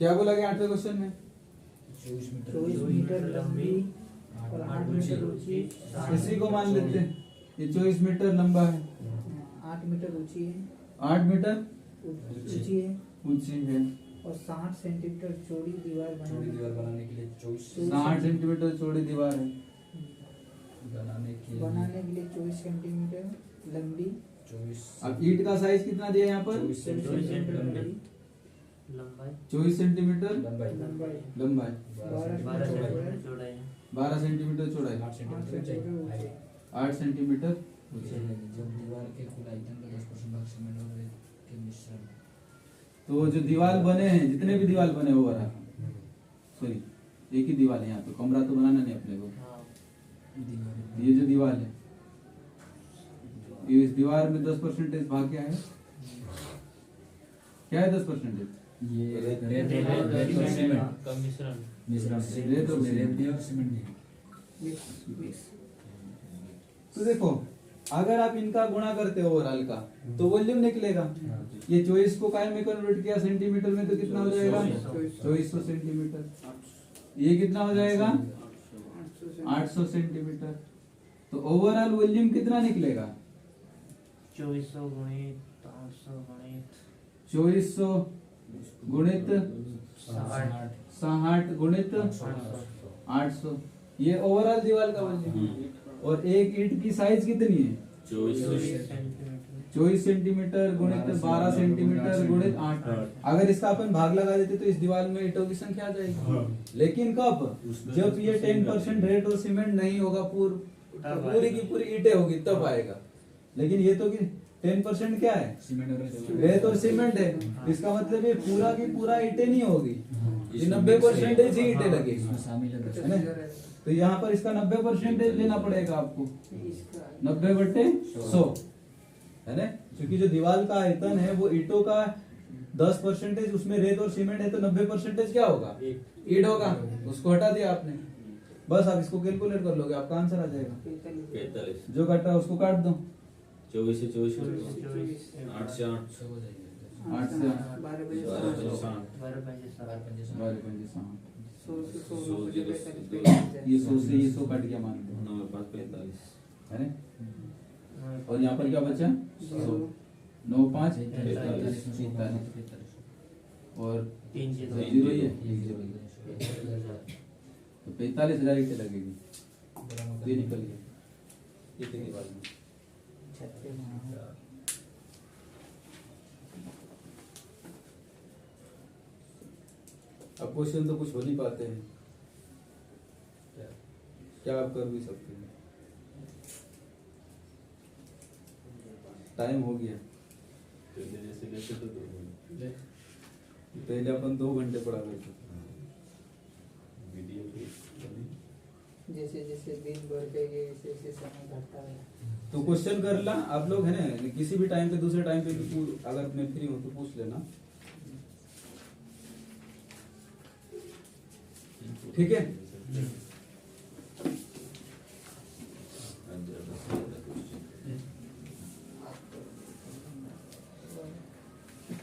क्या बोला गया 8वें क्वेश्चन में? 24 मीटर लंबी और 8 मीटर ऊंची। इसी को मान लेते हैं, ये 24 मीटर लंबा है, 8 मीटर ऊंची है, 8 मीटर ऊंची है ऊंची है और 60 सेंटीमीटर चौड़ी दीवार चौड़ी दीवार बनाने के लिए 24 60 सेंटीमीटर चौड़ी दीवार है। बनाने के लिए 24 सेंटीमीटर लंबी। 24 अब ईंट का साइज कितना दिया है यहाँ पर? 24 सेंटीमीटर लंबाई 24 सेंटीमीटर लंबाई लंबाई, 12 सेंटीमीटर चौड़ाई है। 12 सेंटीमीटर चौड़ाई, 8 सेंटीमीटर ऊंचाई। 8 सेंटीमीटर जब दीवार के कुल आयतन का 10% भाग सीमेंट और रेत के मिश्रण। तो जो दीवार बने हैं, जितने भी दीवार बने हो रहा, सॉरी एक ही दीवार है यहाँ पे, कमरा तो बनाना नहीं अपने को। हाँ। ये जो दीवार है, इस दीवार में 10% भाग क्या है? क्या है 10%? ये रेत रेत और सीमेंट का मिश्रण। मिश्रण से रेत और रेत भी और सीमेंट भी। तो देखो, अगर आप इनका गुणा करते हो ओवरऑल का तो वॉल्यूम निकलेगा। ये 24 को काय में कन्वर्ट किया सेंटीमीटर में तो कितना हो जाएगा? 2400 सेंटीमीटर। ये कितना हो जाएगा? 800 सेंटीमीटर। तो ओवरऑल वॉल्यूम कितना निकलेगा? 2400 गुणित 800 गुणित 2400 गुणित 60 गुणित 800, ये ओवरऑल दीवार का वॉल्यूम। और एक ईंट की साइज कितनी है? 24 सेंटीमीटर गुणित 12 सेंटीमीटर गुणित 8। अगर इसका अपन भाग लगा देते तो इस दीवार में ईंटों की संख्या आ जाएगी। लेकिन कब? जब ये 10% रेत और सीमेंट नहीं होगा, पूरी की पूरी ईंटें होगी तब आएगा। लेकिन ये तो 10% क्या है? सीमेंट और रेत और सीमेंट है। इसका मतलब ये पूरा की पूरा ईंटें नहीं होगी, ये 90% ही ईंटें लगेगी, इसमें शामिल है ना। तो यहाँ पर इसका 90% लेना पड़ेगा आपको, 90/100, है ना, क्योंकि जो दीवार का आयतन है वो ईंटों का 10%, उसमें रेत और सीमेंट है तो 90% क्या होगा, ईंट होगा। उसको हटा दिया आपने, बस आप इसको कैलकुलेट कर लोगे, आपका आंसर आ जाएगा। 45 जो काटा उसको काट दो, 24 से 24 24 8 से 8 छः हो जाएगा 8 से 8 12 12 से 60 12 पंजे 60 12 पंजे 60, 100 से 100 100 ये 100 से ये 100 कट गया मान लो, 9 5 45 है ना। और यहाँ पर क्या बचा, 9 5 45 और 3 0 जीरो ही है, ये तो 45,000 ईंटें लगेगी। ये निकल गया कितनी बार में। अब क्वेश्चन तो कुछ हो नहीं पाते हैं, क्या आप कर भी सकते हैं। टाइम हो गया, जैसे जैसे तो पहले अपन 2 घंटे पढ़ा करते थे। वीडियो पे जैसे जैसे दिन बढ़ जाएंगे वैसे वैसे समय घटता है। तो क्वेश्चन कर ला आप लोग, है ना, किसी भी टाइम पे दूसरे टाइम पे भी अगर मैं फ्री हूँ तो पूछ लेना, ठीक है।